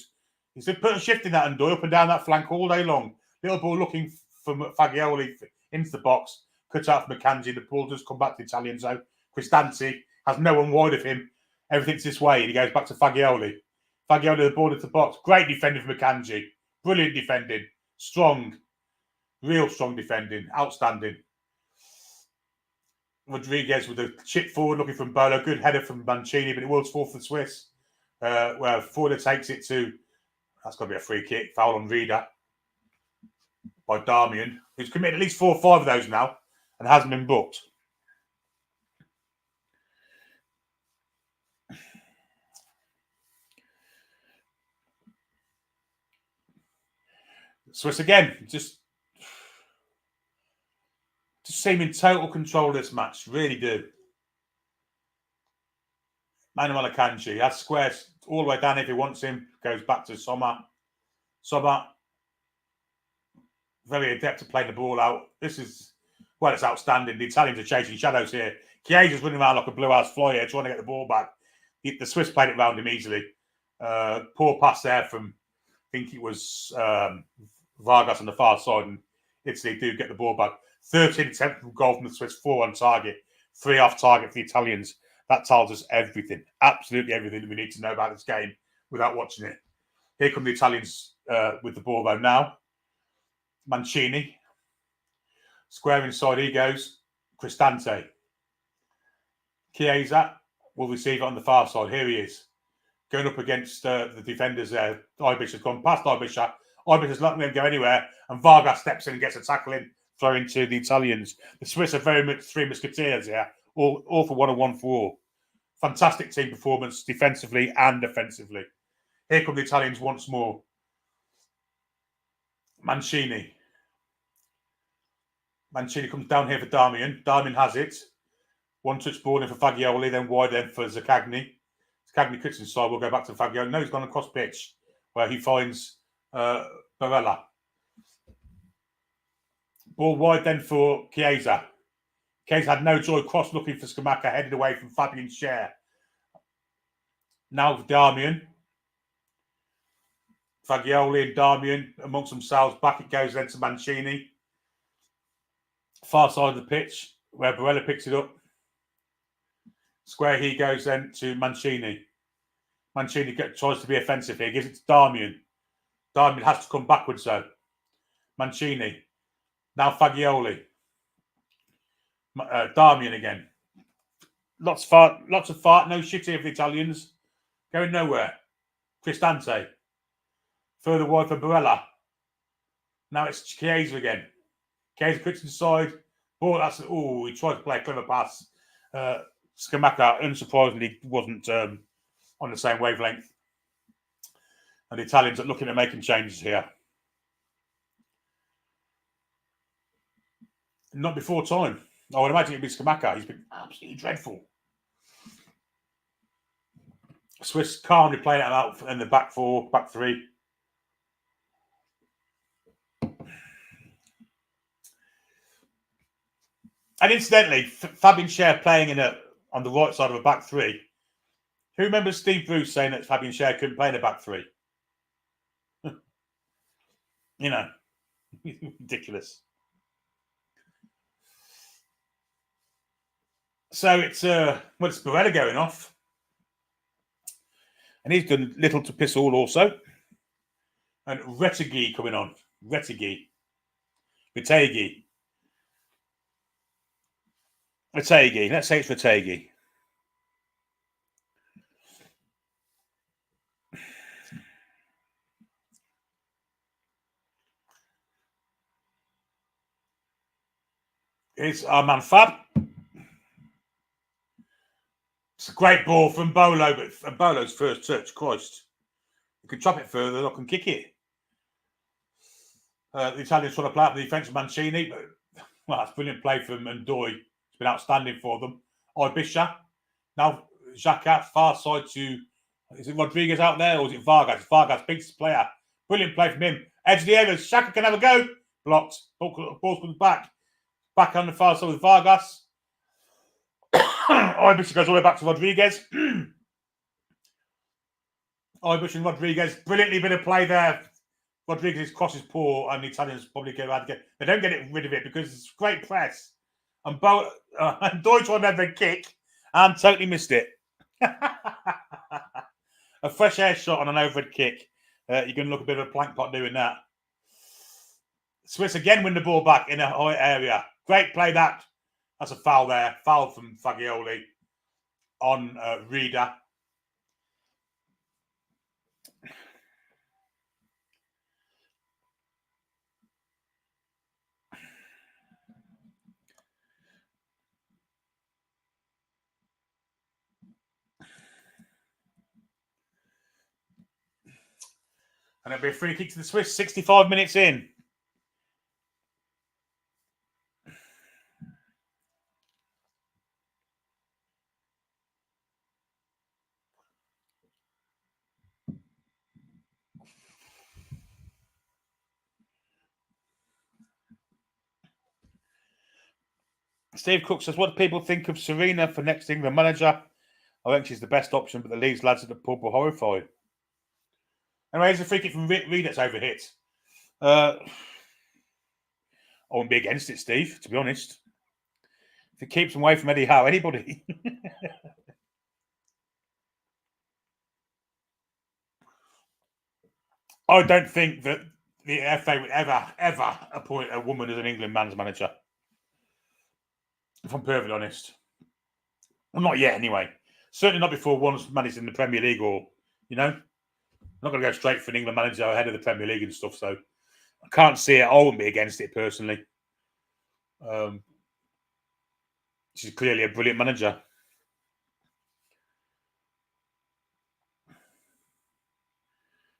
He's put a shift in that Ndoye up and down that flank all day long. Little ball looking for Fagioli into the box. Cut out from Akanji. The ball does come back to the Italian zone. Cristante has no one wide of him. Everything's this way, and he goes back to Fagioli. Fagioli, the ball into the box. Great defending from Akanji. Brilliant defending. Strong. Real strong defending. Outstanding. Rodriguez with a chip forward looking from Bolo. Good header from Mancini, but it was for the Swiss. Where Forder takes it to, that's got to be a free kick, foul on Rieder by Darmian, who's committed at least 4 or 5 of those now and hasn't been booked. Swiss again, just seem in total control of this match, really do. Manuel Akanji has squares all the way down if he wants him, goes back to Sommer. Sommer, very adept at playing the ball out. This is, well, it's outstanding. The Italians are chasing shadows here. Chiesa's running around like a blue house fly here, trying to get the ball back. The Swiss played it around him easily. Poor pass there from, I think it was Vargas on the far side, and Italy do get the ball back. 13 attempts from goal from the Swiss, 4 on target, 3 off target for the Italians. That tells us everything, absolutely everything that we need to know about this game without watching it. Here come the Italians with the ball though now. Mancini. Square inside he goes. Cristante. Chiesa will receive it on the far side. Here he is. Going up against the defenders there. Ibish has gone past Ibish. Ibish has not let him go anywhere. And Vargas steps in and gets a tackle in, throwing to the Italians. The Swiss are very much 3 musketeers here. All for 1 and 1 for all. Fantastic team performance defensively and offensively. Here come the Italians once more. Mancini. Mancini comes down here for Darmian. Darmian has it. 1 touch ball in for Fagioli, then wide end for Zaccagni. Zaccagni cuts inside. We'll go back to Fagioli. No, he's gone across pitch where he finds Barella. Ball wide then for Chiesa. Chiesa had no joy, cross looking for Scamacca, headed away from Fabian Schär. Now for Darmian. Fagioli and Darmian amongst themselves. Back it goes then to Mancini. Far side of the pitch where Barella picks it up. Square he goes then to Mancini. Mancini tries to be offensive here. Gives it to Darmian. Darmian has to come backwards though. Mancini. Now Fagioli. Darmian again. Lots of fart. No shit here for the Italians. Going nowhere. Cristante. Further wide for Barella. Now it's Chiesa again. Chiesa cuts inside. Ball, he tried to play a clever pass. Scamacca, unsurprisingly, wasn't on the same wavelength. And the Italians are looking at making changes here. Not before time. I would imagine it'd be Scamacca. He's been absolutely dreadful. Swiss calmly playing it out in the back 4, back 3. And incidentally, Fabian Schär playing on the right side of a back 3. Who remembers Steve Bruce saying that Fabian Schär couldn't play in a back 3? You know, ridiculous. So it's Barella going off. And he's done little to piss all also. And Retegui coming on. Retegui. Let's say it's Retegui. It's our man Fab. It's a great ball from Bolo, but Bolo's first touch, Christ. You can chop it further, I can kick it. The Italians trying to play out the defence of Mancini, but that's brilliant play from Ndoye. It's been outstanding for them. Ibisha. Now Xhaka, far side to, is it Rodriguez out there or is it Vargas? Vargas, big player. Brilliant play from him. Edge of the area. Xhaka can have a go. Blocked. Ball comes back. Back on the far side with Vargas. Ibish goes all the way back to Rodriguez. Ibish and Rodriguez, brilliantly bit of play there. Rodriguez's cross is poor, and the Italians probably get around again. They don't get rid of it because it's great press. And Ndoye tried to have a kick and totally missed it. A fresh air shot on an overhead kick. You're going to look a bit of a plank pot doing that. Swiss again win the ball back in a high area. Great play that That's a foul there. Foul from Fagioli on Reader. And it'll be a free kick to the Swiss, 65 minutes in. Steve Cook says, what do people think of Serena for next England manager? I think she's the best option, but the Leeds lads at the pub were horrified. Anyway, here's a free kick from Reed that's overhit. I wouldn't be against it, Steve, to be honest. If it keeps him away from Eddie Howe, anybody. I don't think that the FA would ever appoint a woman as an England men's manager. If I'm perfectly honest. Well, not yet, anyway. Certainly not before one's managed in the Premier League or, you know. I'm not going to go straight for an England manager ahead of the Premier League and stuff, so I can't see it. I wouldn't be against it personally. She's clearly a brilliant manager.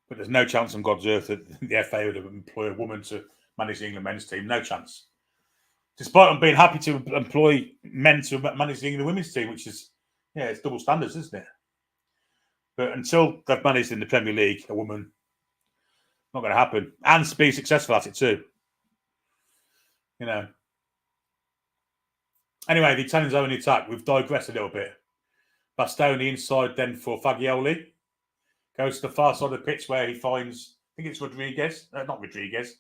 But there's no chance on God's earth that the FA would employ a woman to manage the England men's team. No chance. Despite them being happy to employ men to manage the England women's team, which is, yeah, it's double standards, isn't it? But until they've managed in the Premier League, a woman, not going to happen. And be successful at it too. You know. Anyway, the Italians are in the attack. We've digressed a little bit. Bastoni inside then for Fagioli. Goes to the far side of the pitch where he finds, I think it's Rodriguez. Not Rodriguez.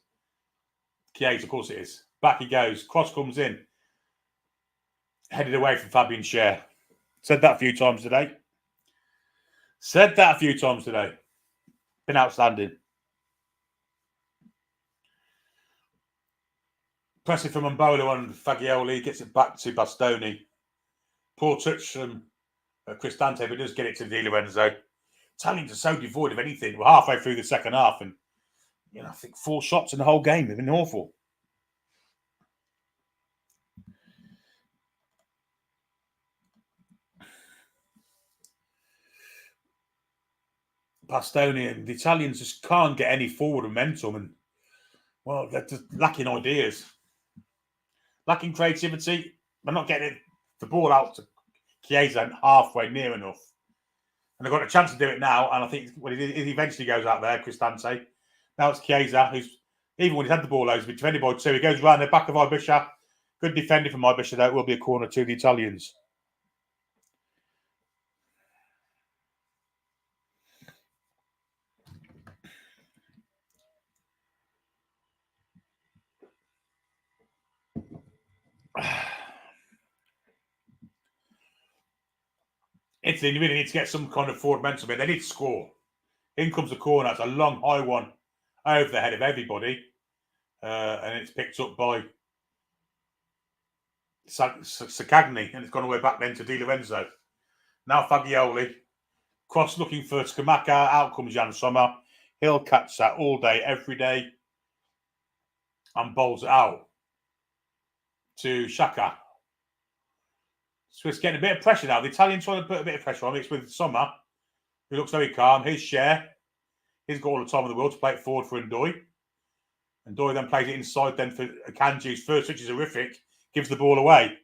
Chiesa, of course it is. Back he goes. Cross comes in. Headed away from Fabian Schär. Said that a few times today. Been outstanding. Pressing from Mbolo on Fagioli. Gets it back to Bastoni. Poor touch from Cristante, but does get it to Di Lorenzo. Italians are so devoid of anything. We're halfway through the second half, and I think 4 shots in the whole game. They've been awful. Bastoni and the Italians just can't get any forward momentum, and well, they're just lacking ideas, lacking creativity. They're not getting the ball out to Chiesa halfway near enough. And they've got a chance to do it now. And I think when it eventually goes out there, Cristante. Now it's Chiesa, who's, even when he's had the ball, he's been defended by 2. He goes round the back of Ibisha. Good defending from Ibisha, though. It will be a corner to the Italians. Italy really need to get some kind of forward momentum. They need to score. In comes the corner. It's a long, high one over the head of everybody. And it's picked up by Saccagni. And it's gone away back then to Di Lorenzo. Now Fagioli. Cross looking for Scamacca. Out comes Jan Sommer. He'll catch that all day, every day. And bowls it out to Xhaka. Swiss getting a bit of pressure now. The Italians trying to put a bit of pressure on. It's with Sommer, who looks very calm. His Schär. He's got all the time in the world to play it forward for Ndoye. Ndoye then plays it inside then for Akanji's first, which is horrific. Gives the ball away.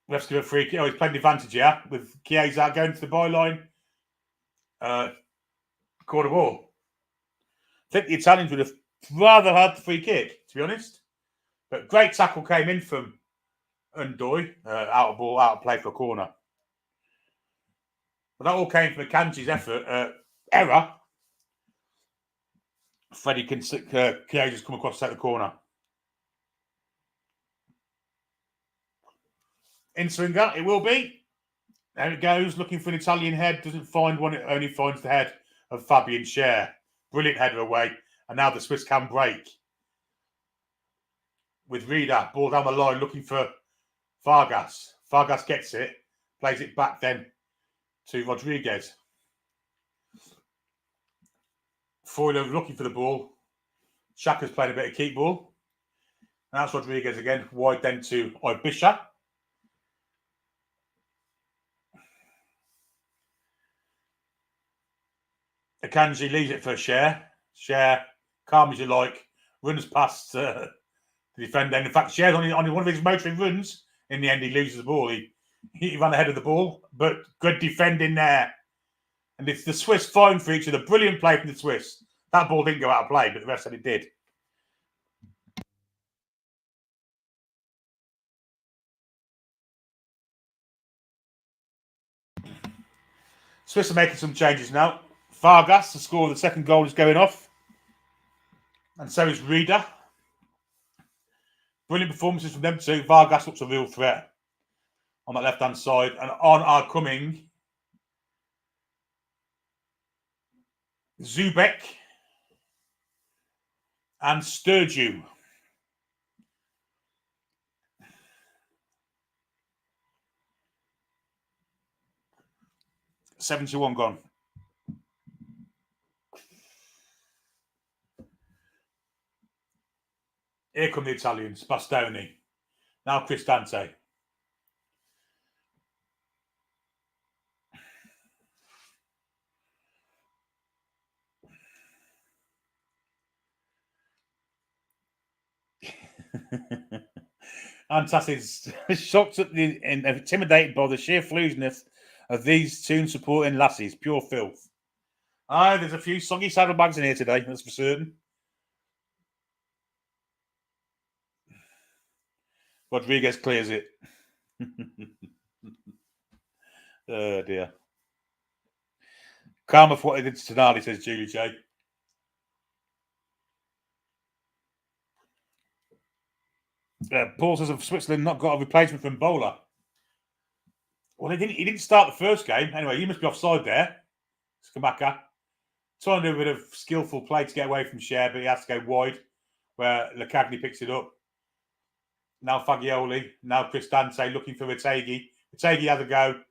Let's give a free kick. Oh, he's playing advantage here with Chiesa going to the byline. Corner ball. I think the Italians would have rather had the free kick, to be honest. But great tackle came in from Ndoye. Out of play for a corner. But that all came from Akanji's error. Freddie Chiesa's come across to take the corner. In swinger, it will be. There it goes, looking for an Italian head. Doesn't find one, it only finds the head of Fabian Schär. Brilliant header away. And now the Swiss can break. with Reader. Ball down the line looking for Vargas. Vargas gets it. Plays it back then to Rodriguez. Foyler looking for the ball. Xhaka's playing a bit of keep ball. And that's Rodriguez again. Wide then to Ibisha. Akanji leaves it for a Share. Share, calm as you like, runs past the defender. And in fact, Share's on one of his motoring runs. In the end, he loses the ball. He ran ahead of the ball, but good defending there. And it's the Swiss fighting for each other. Brilliant play from the Swiss. That ball didn't go out of play, but the rest of it did. Swiss are making some changes now. Vargas, the score of the second goal, is going off. And so is Reader. Brilliant performances from them too. Vargas looks a real threat on that left-hand side. And on are coming Zubek and Sturgeon. $71 gone. Here come the Italians. Bastoni. Now Cristante. Antacid is shocked at and intimidated by the sheer flueness of these Toon supporting lassies. Pure filth. There's a few soggy saddlebags in here today, that's for certain. Rodriguez clears it. Oh dear. Karma for what he did to Tonali, says Julie J. Paul says of Switzerland not got a replacement from Bowler. Well, he didn't start the first game. Anyway, he must be offside there. Skamaka. Trying to do a bit of skillful play to get away from Share, but he has to go wide, where Lecagni picks it up. Now Fagioli. Now Cristante looking for Retegui. Retegui has a go.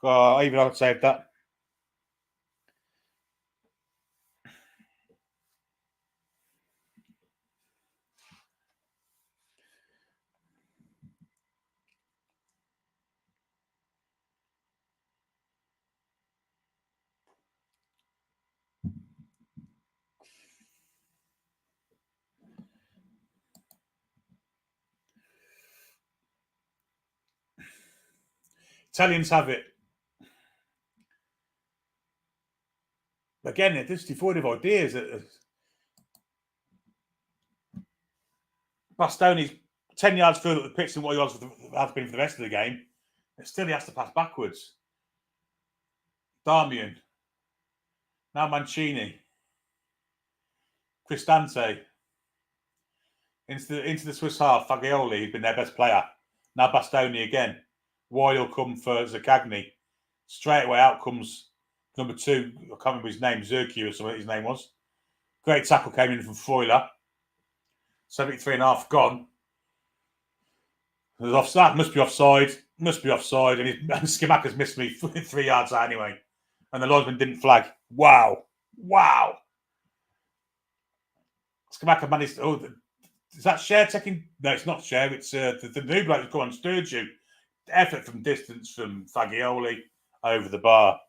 Oh, even I would save that. Italians have it. Again, they're just devoid of ideas. Bastoni's 10 yards further up the pitch than what he has been for the rest of the game. But still, he has to pass backwards. Darmian. Now Mancini. Cristante. Into the Swiss half. Fagioli, who's been their best player. Now Bastoni again. Wide will come for Zacagni. Straight away out comes number 2. I can't remember his name. Zerkiu or something his name was. Great tackle came in from Foyler. 73.5 gone. There's offside. Must be offside. And Skamaka's missed me 3 yards out anyway. And the linesman didn't flag. Wow. Skamaka managed to... is that Share taking... No, it's not Share. It's the new bloke who's come on, Sturgeon. Effort from distance from Fagioli over the bar.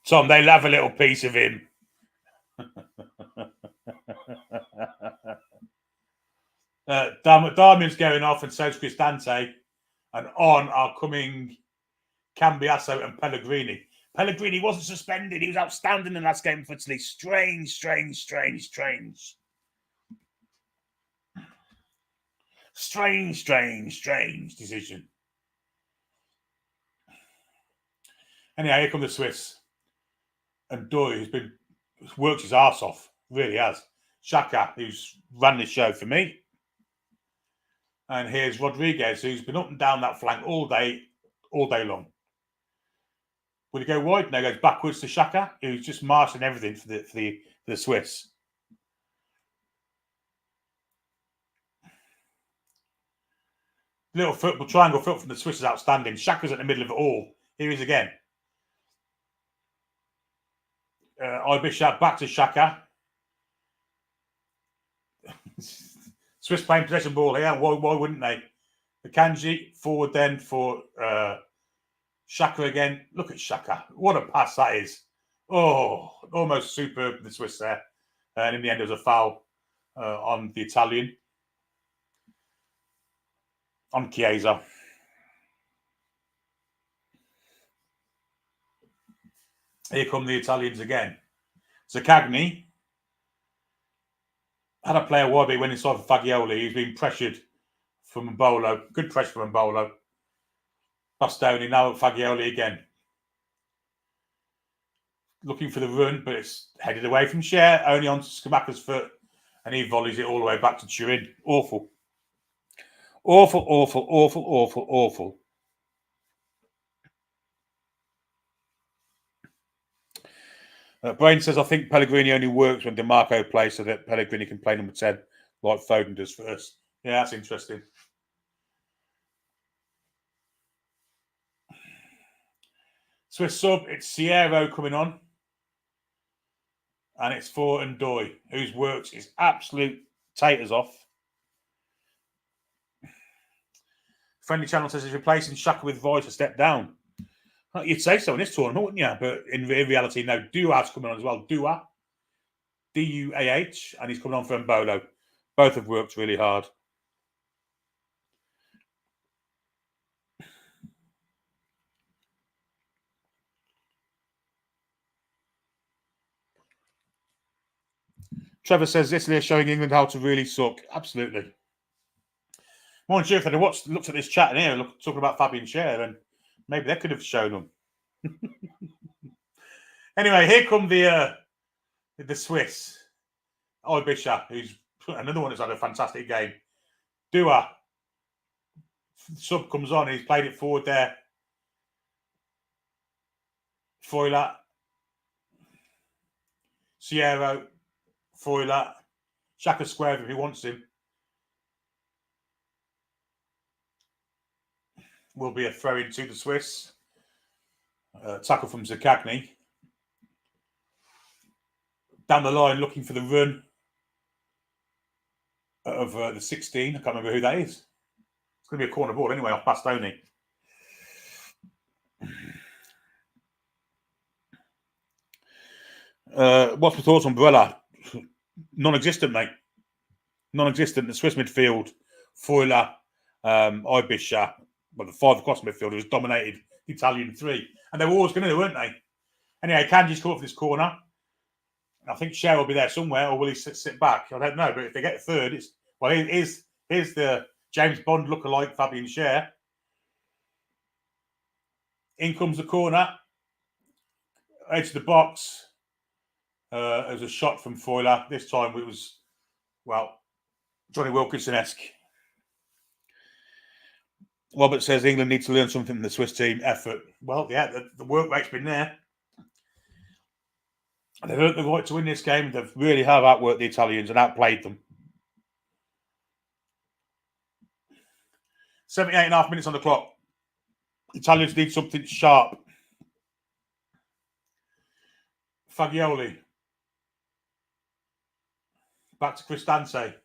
Tom, they'll have a little piece of him. Darmian's going off and so's Cristante. And on are coming Cambiasso and Pellegrini. Pellegrini wasn't suspended. He was outstanding in the last game for Italy. Strange decision. Anyhow, here come the Swiss. And Doy, who's worked his arse off. Really has. Xhaka, who's ran the show for me. And here's Rodriguez, who's been up and down that flank all day long. Will he go wide? No, he goes backwards to Xhaka, who's just marshalling everything for the Swiss. Little football triangle foot from the Swiss is outstanding. Xhaka's at the middle of it all. Here he is again. Ibishak back to Xhaka. Swiss playing possession ball here. Why wouldn't they? The Kanji forward then for Xhaka again. Look at Xhaka. What a pass that is. Oh, almost superb, the Swiss there. And in the end, there was a foul on the Italian. On Chiesa. Here come the Italians again. Zaccagni had a player wide, but he went inside for Fagioli. He's been pressured from Mbolo. Good pressure from Mbolo. Bastoni now at Fagioli again. Looking for the run, but it's headed away from Cher, only onto Skamaka's foot, and he volleys it all the way back to Turin. Awful. Awful, awful, awful, awful, awful. Brain says, I think Pellegrini only works when DeMarco plays so that Pellegrini can play number 10 like Foden does first. Yeah, that's interesting. Swiss sub, it's Sierro coming on. And it's for Ndoye, whose works is absolute taters off. Friendly Channel says he's replacing Xhaka with Voice to step down. You'd say so in this tournament, wouldn't you? But in reality, no. Duah's coming on as well. Duah. D-U-A-H. And he's coming on for Mbolo. Both have worked really hard. Trevor says Italy is showing England how to really suck. Absolutely. More than sure if they'd looked at this chat in here, talking about Fabian Cher, then maybe they could have shown them. Anyway, here come the Swiss. Ibishak, who's another one that's had a fantastic game. Dua. Sub comes on. He's played it forward there. Foyla. Sierro. Foyla. Xhaka square if he wants him. Will be a throw in to the Swiss. Tackle from Zaccagni. Down the line, looking for the run of the 16. I can't remember who that is. It's going to be a corner ball anyway, off Bastoni. What's my thoughts on Barella? Non-existent, mate. Non-existent. The Swiss midfield, Foyla, Ibishak, well, the five across midfield has dominated the Italian three. And they were always going to, weren't they? Anyway, Kanji's caught for this corner. I think Cher will be there somewhere, or will he sit back? I don't know. But if they get third, here's the James Bond lookalike Fabian Cher. In comes the corner. Edge of the box. There's a shot from Foyla. This time it was, well, Johnny Wilkinson-esque. Robert says England needs to learn something from the Swiss team. Effort. Well, yeah, the work rate's been there. They've earned the right to win this game. They really have outworked the Italians and outplayed them. 78.5 minutes on the clock. Italians need something sharp. Fagioli. Back to Cristante.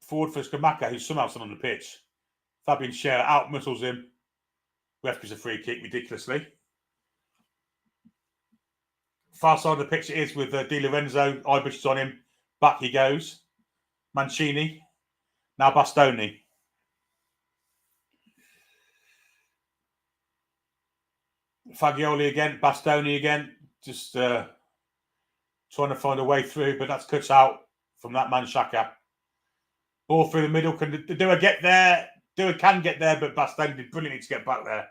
Forward for Skamaka, who's somehow still on the pitch. Fabian Cher out-muscles him. Ref gives a free kick ridiculously. Far side of the pitch it is with Di Lorenzo. Ibish is on him. Back he goes. Mancini. Now Bastoni. Fagioli again. Bastoni again. Just trying to find a way through, but that's cut out from that man Xhaka. Ball through the middle. Can Dua get there? Dua can get there, but Bastoni did brilliantly to get back there.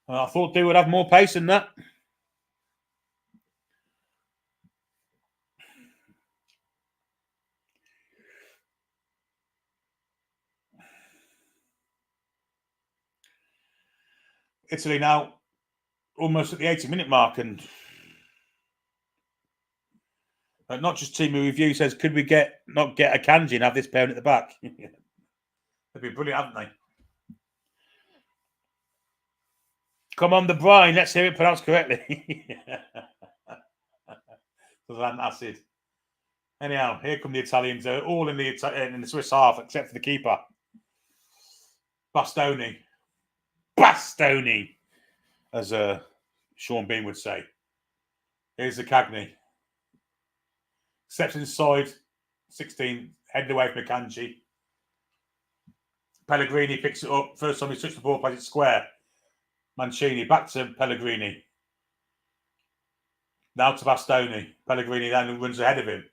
I thought Dua would have more pace than that. Italy now almost at the 80-minute mark, and not just Team Review says, could we not get a Kanji and have this pairing at the back? They'd be brilliant, haven't they? Come on, the brine. Let's hear it pronounced correctly. Acid. Anyhow, here come the Italians. They're all in the Swiss half, except for the keeper. Bastoni, as Sean Bean would say. Here's the Cagney. Steps inside, 16, headed away from Akanji. Pellegrini picks it up. First time he touched the ball, plays it square. Mancini, back to Pellegrini. Now to Bastoni. Pellegrini then runs ahead of him.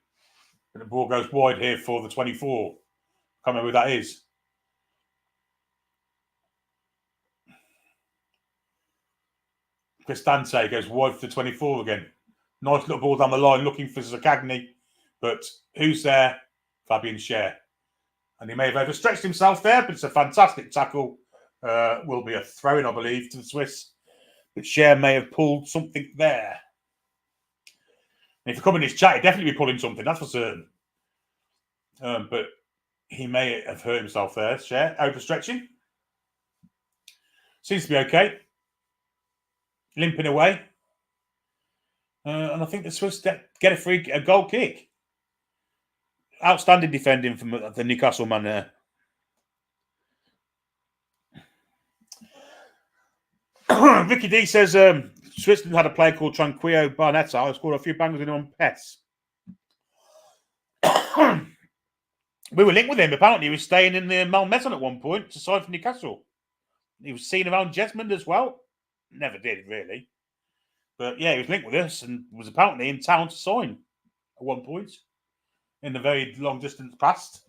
And the ball goes wide here for the 24. Can't remember who that is. Cristante goes wide for the 24 again. Nice little ball down the line, looking for Zaccagni. But who's there? Fabian Schär. And he may have overstretched himself there, but it's a fantastic tackle. Will be a throw-in, I believe, to the Swiss. But Schär may have pulled something there. And if you come in his chat, he'd definitely be pulling something, that's for certain. But he may have hurt himself there. Schär, overstretching. Seems to be okay. Limping away. And I think the Swiss get a goal kick. Outstanding defending from the Newcastle man there. Ricky D says Switzerland had a player called Tranquillo Barnetta who scored a few bangers in on PES. We were linked with him. Apparently, he was staying in the Malmaison at one point to sign for Newcastle. He was seen around Jesmond as well. Never did, really. But yeah, he was linked with us and was apparently in town to sign at one point in the very long distance past.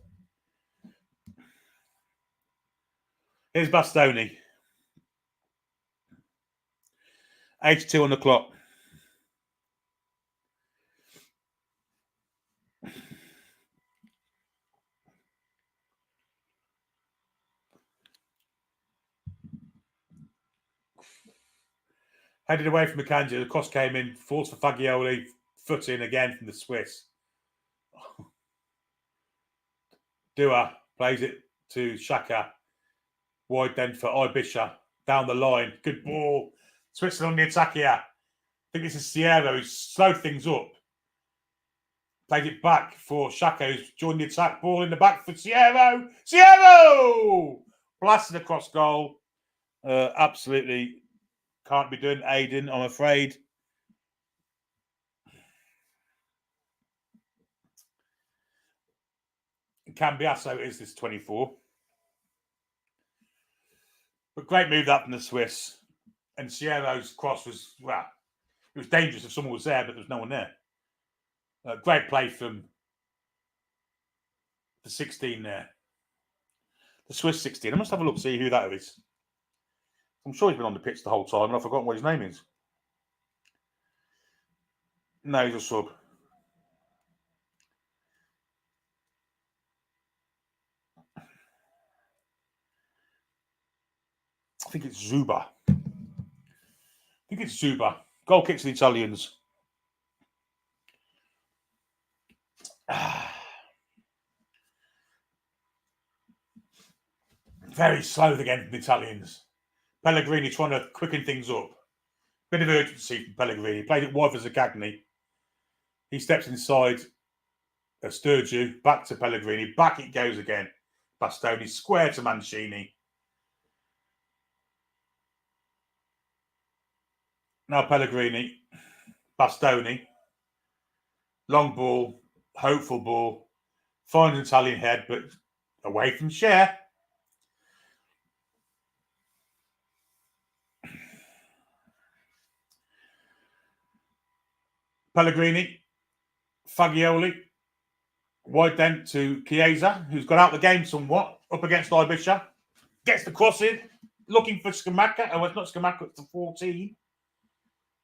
Here's Bastoni. 82 on the clock. Headed away from Akanji. The cross came in. Forced for Fagioli. Foot in again from the Swiss. Dua plays it to Xhaka. Wide then for Ibisha. Down the line. Good ball. Switzerland on the attack here. I think this is Sierra who's slowed things up. Played it back for Xhaka who's joined the attack. Ball in the back for Sierra. Sierra! Blasted across goal. Absolutely can't be done, Aiden, I'm afraid. Cambiasso is this 24. But great move that from the Swiss. And Sierra's cross was, well, it was dangerous if someone was there, but there was no one there. Great play from the 16 there. The Swiss 16. I must have a look, see who that is. I'm sure he's been on the pitch the whole time, and I've forgotten what his name is. No, he's a sub. I think it's Zuba. Goal kicks the Italians. Very slow again from the Italians. Pellegrini trying to quicken things up. Bit of urgency from Pellegrini. Played it wide for Zaccagni. He steps inside Sturgeon. Back to Pellegrini. Back it goes again. Bastoni square to Mancini. Now Pellegrini. Bastoni. Long ball. Hopeful ball. Finds an Italian head, but away from Schär. Pellegrini, Fagioli, wide then to Chiesa, who's got out the game somewhat, up against Ibisha. Gets the cross in, looking for Scamacca. Oh, it's not Scamacca, it's the 14.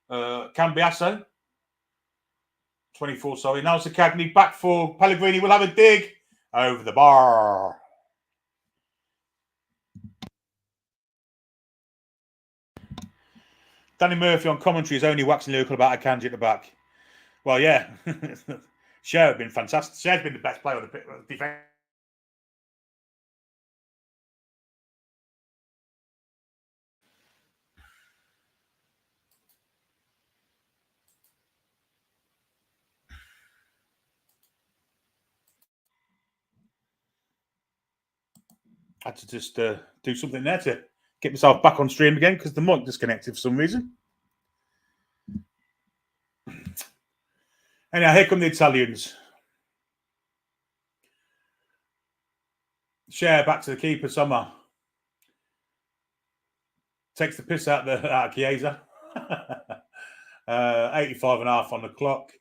Cambiasso. 24, sorry. Now Zaccagni back for Pellegrini. We'll have a dig over the bar. Danny Murphy on commentary is only waxing lyrical about Akanji at the back. Well, yeah. Cher has been fantastic. Cher's been the best player on the defense. I had to just do something there to get myself back on stream again because the mic disconnected for some reason. Anyhow, here come the Italians. Cher back to the keeper, Sommer. Takes the piss out of Chiesa. 85 and a half on the clock.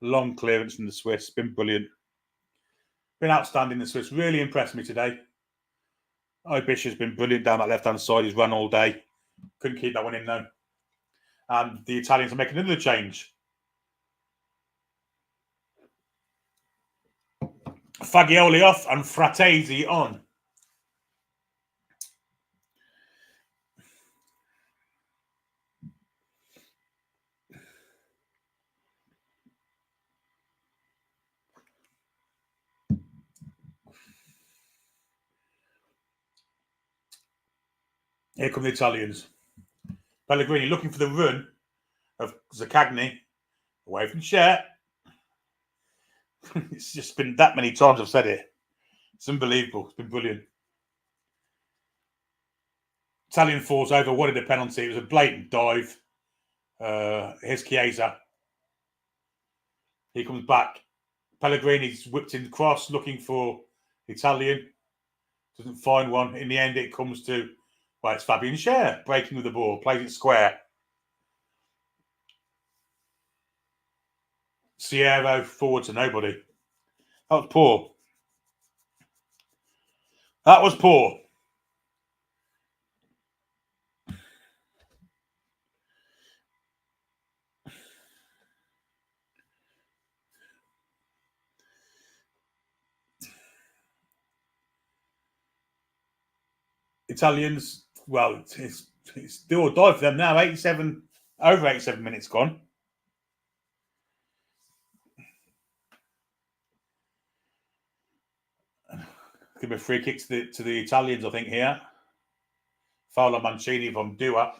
Long clearance from the Swiss. Been brilliant. Been outstanding, the Swiss. Really impressed me today. Ibish has been brilliant down that left-hand side. He's run all day. Couldn't keep that one in, though. And the Italians are making another change. Fagioli off and Fratesi on. Here come the Italians. Pellegrini looking for the run of Zaccagni. Away from Cher. It's just been that many times I've said it. It's unbelievable. It's been brilliant. Italian falls over, wanted a penalty. It was a blatant dive. Here's Chiesa. He comes back. Pellegrini's whipped in the cross, looking for Italian. Doesn't find one. In the end, it comes to, well, it's Fabian Cher breaking with the ball, plays it square. Sierra forward to nobody. That was poor. That was poor. Italians, well, it's do or die for them now. Over 87 minutes gone. Give a free kick to the Italians, I think, here. Foul on Mancini from Dua.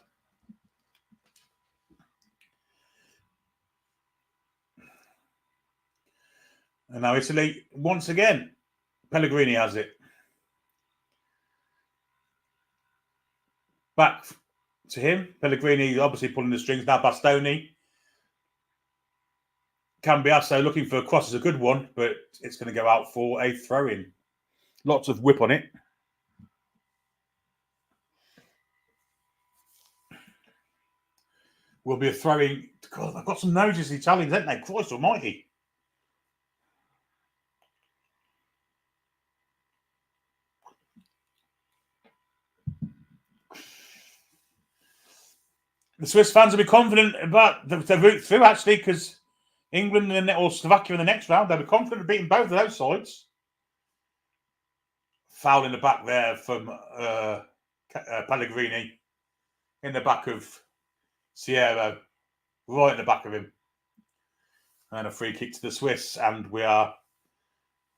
And now Italy, once again, Pellegrini has it. Back to him. Pellegrini obviously pulling the strings. Now Bastoni. Cambiasso looking for a cross is a good one, but it's going to go out for a throw-in. Lots of whip on it. Will be a throw-in. God, they've got some noses, the Italians, haven't they? Christ almighty. The Swiss fans will be confident about the route through, actually, because England or Slovakia in the next round, they'll be confident of beating both of those sides. Foul in the back there from Pellegrini. In the back of Sierra. Right in the back of him. And a free kick to the Swiss. And we are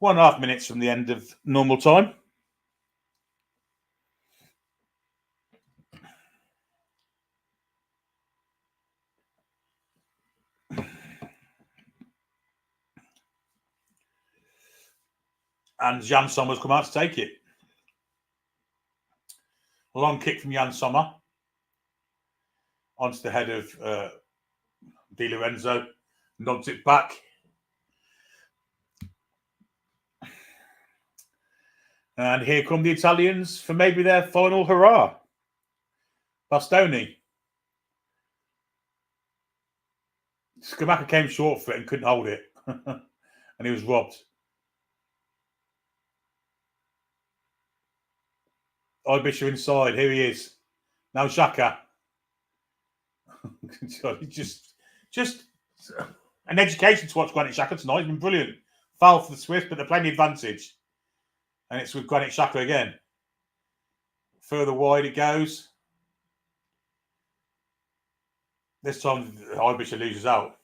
1.5 minutes from the end of normal time. And Jan Sommer's come out to take it. A long kick from Jan Sommer. Onto the head of Di Lorenzo. Nods it back. And here come the Italians for maybe their final hurrah. Bastoni. Scamacca came short for it and couldn't hold it. And he was robbed. Ibisha inside. Here he is. Now Xhaka. just an education to watch Granit Xhaka tonight. He's been brilliant. Foul for the Swiss, but they're playing the advantage. And it's with Granit Xhaka again. Further wide it goes. This time, Ibisha loses out.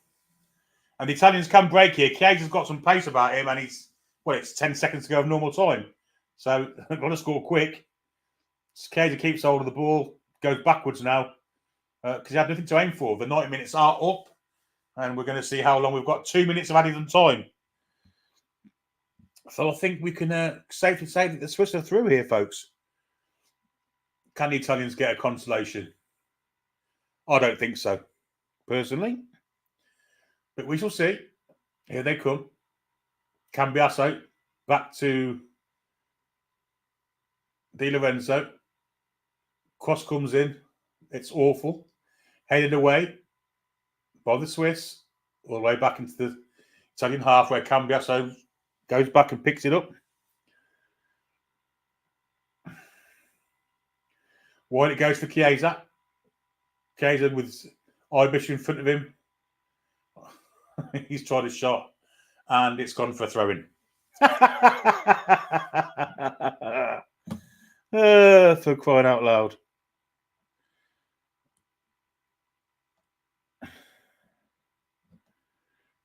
And the Italians can break here. Chiesa's got some pace about him, and it's 10 seconds to go of normal time. So they've got to score quick. Chiesa keeps hold of the ball, goes backwards now, because he had nothing to aim for. The 90 minutes are up, and we're going to see how long we've got. 2 minutes of added time. So I think we can safely say that the Swiss are through here, folks. Can the Italians get a consolation? I don't think so, personally. But we shall see. Here they come. Cambiasso back to Di Lorenzo. Cross comes in. It's awful. Headed away by the Swiss. All the way back into the Italian half where Cambiasso goes back and picks it up. Wide it goes for Chiesa. Chiesa with Ibish in front of him. He's tried a shot and it's gone for a throw-in. For crying out loud.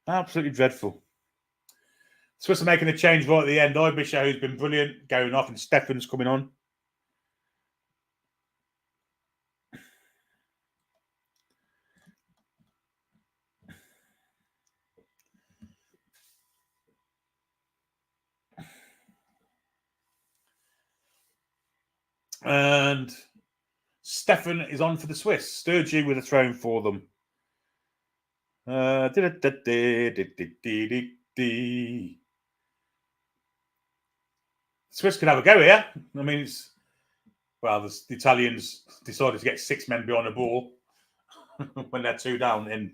Absolutely dreadful. Swiss are making a change right at the end. Ibisha, who's been brilliant, going off, and Stefan's coming on. And Stefan is on for the Swiss. Sturgey with a throw for them. Swiss can have a go here. I mean, the Italians decided to get 6 men behind the ball when they're 2 down in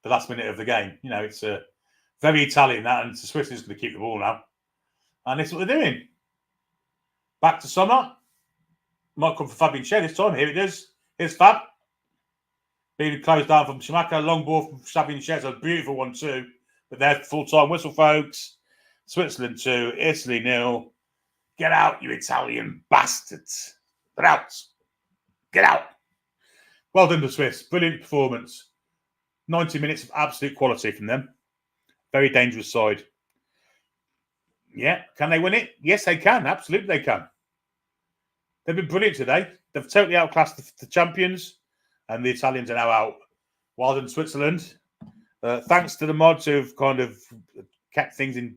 the last minute of the game. You know, it's very Italian, that, and the Swiss is going to keep the ball now. And this is what they're doing. Back to Sommer. Might come for Fabian Schär this time. Here it is. Here's Fab. Being closed down from Schumacher. Long ball from Fabian Schär. So a beautiful one too. But there's full-time whistle, folks. Switzerland 2, Italy 0. Get out, you Italian bastards. Get out. Get out. Well done, the Swiss. Brilliant performance. 90 minutes of absolute quality from them. Very dangerous side. Yeah. Can they win it? Yes, they can. Absolutely, they can. They've been brilliant today. They've totally outclassed the champions, and the Italians are now out. Well done, Switzerland. Thanks to the mods who've kind of kept things in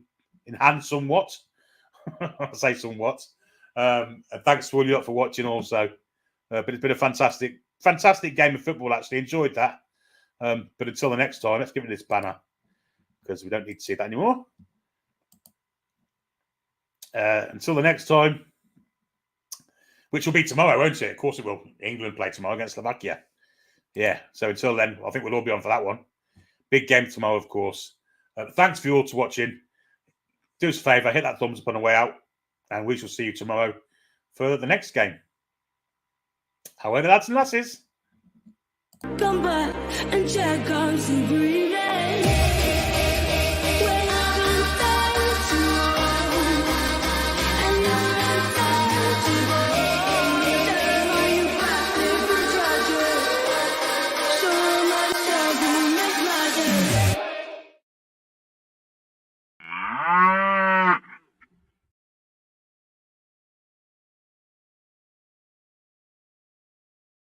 hand somewhat. I say somewhat. And thanks to all you lot for watching also. But it's been a fantastic game of football, actually. Enjoyed that. But until the next time, let's give it this banner because we don't need to see that anymore. Until the next time, which will be tomorrow, won't it? Of course it will. England play tomorrow against Slovakia. Yeah, so until then, I think we'll all be on for that one. Big game tomorrow, of course. Thanks for you all to watching. Do us a favour, hit that thumbs up on the way out, and we shall see you tomorrow for the next game. However, lads and lasses. Come back and check out some green.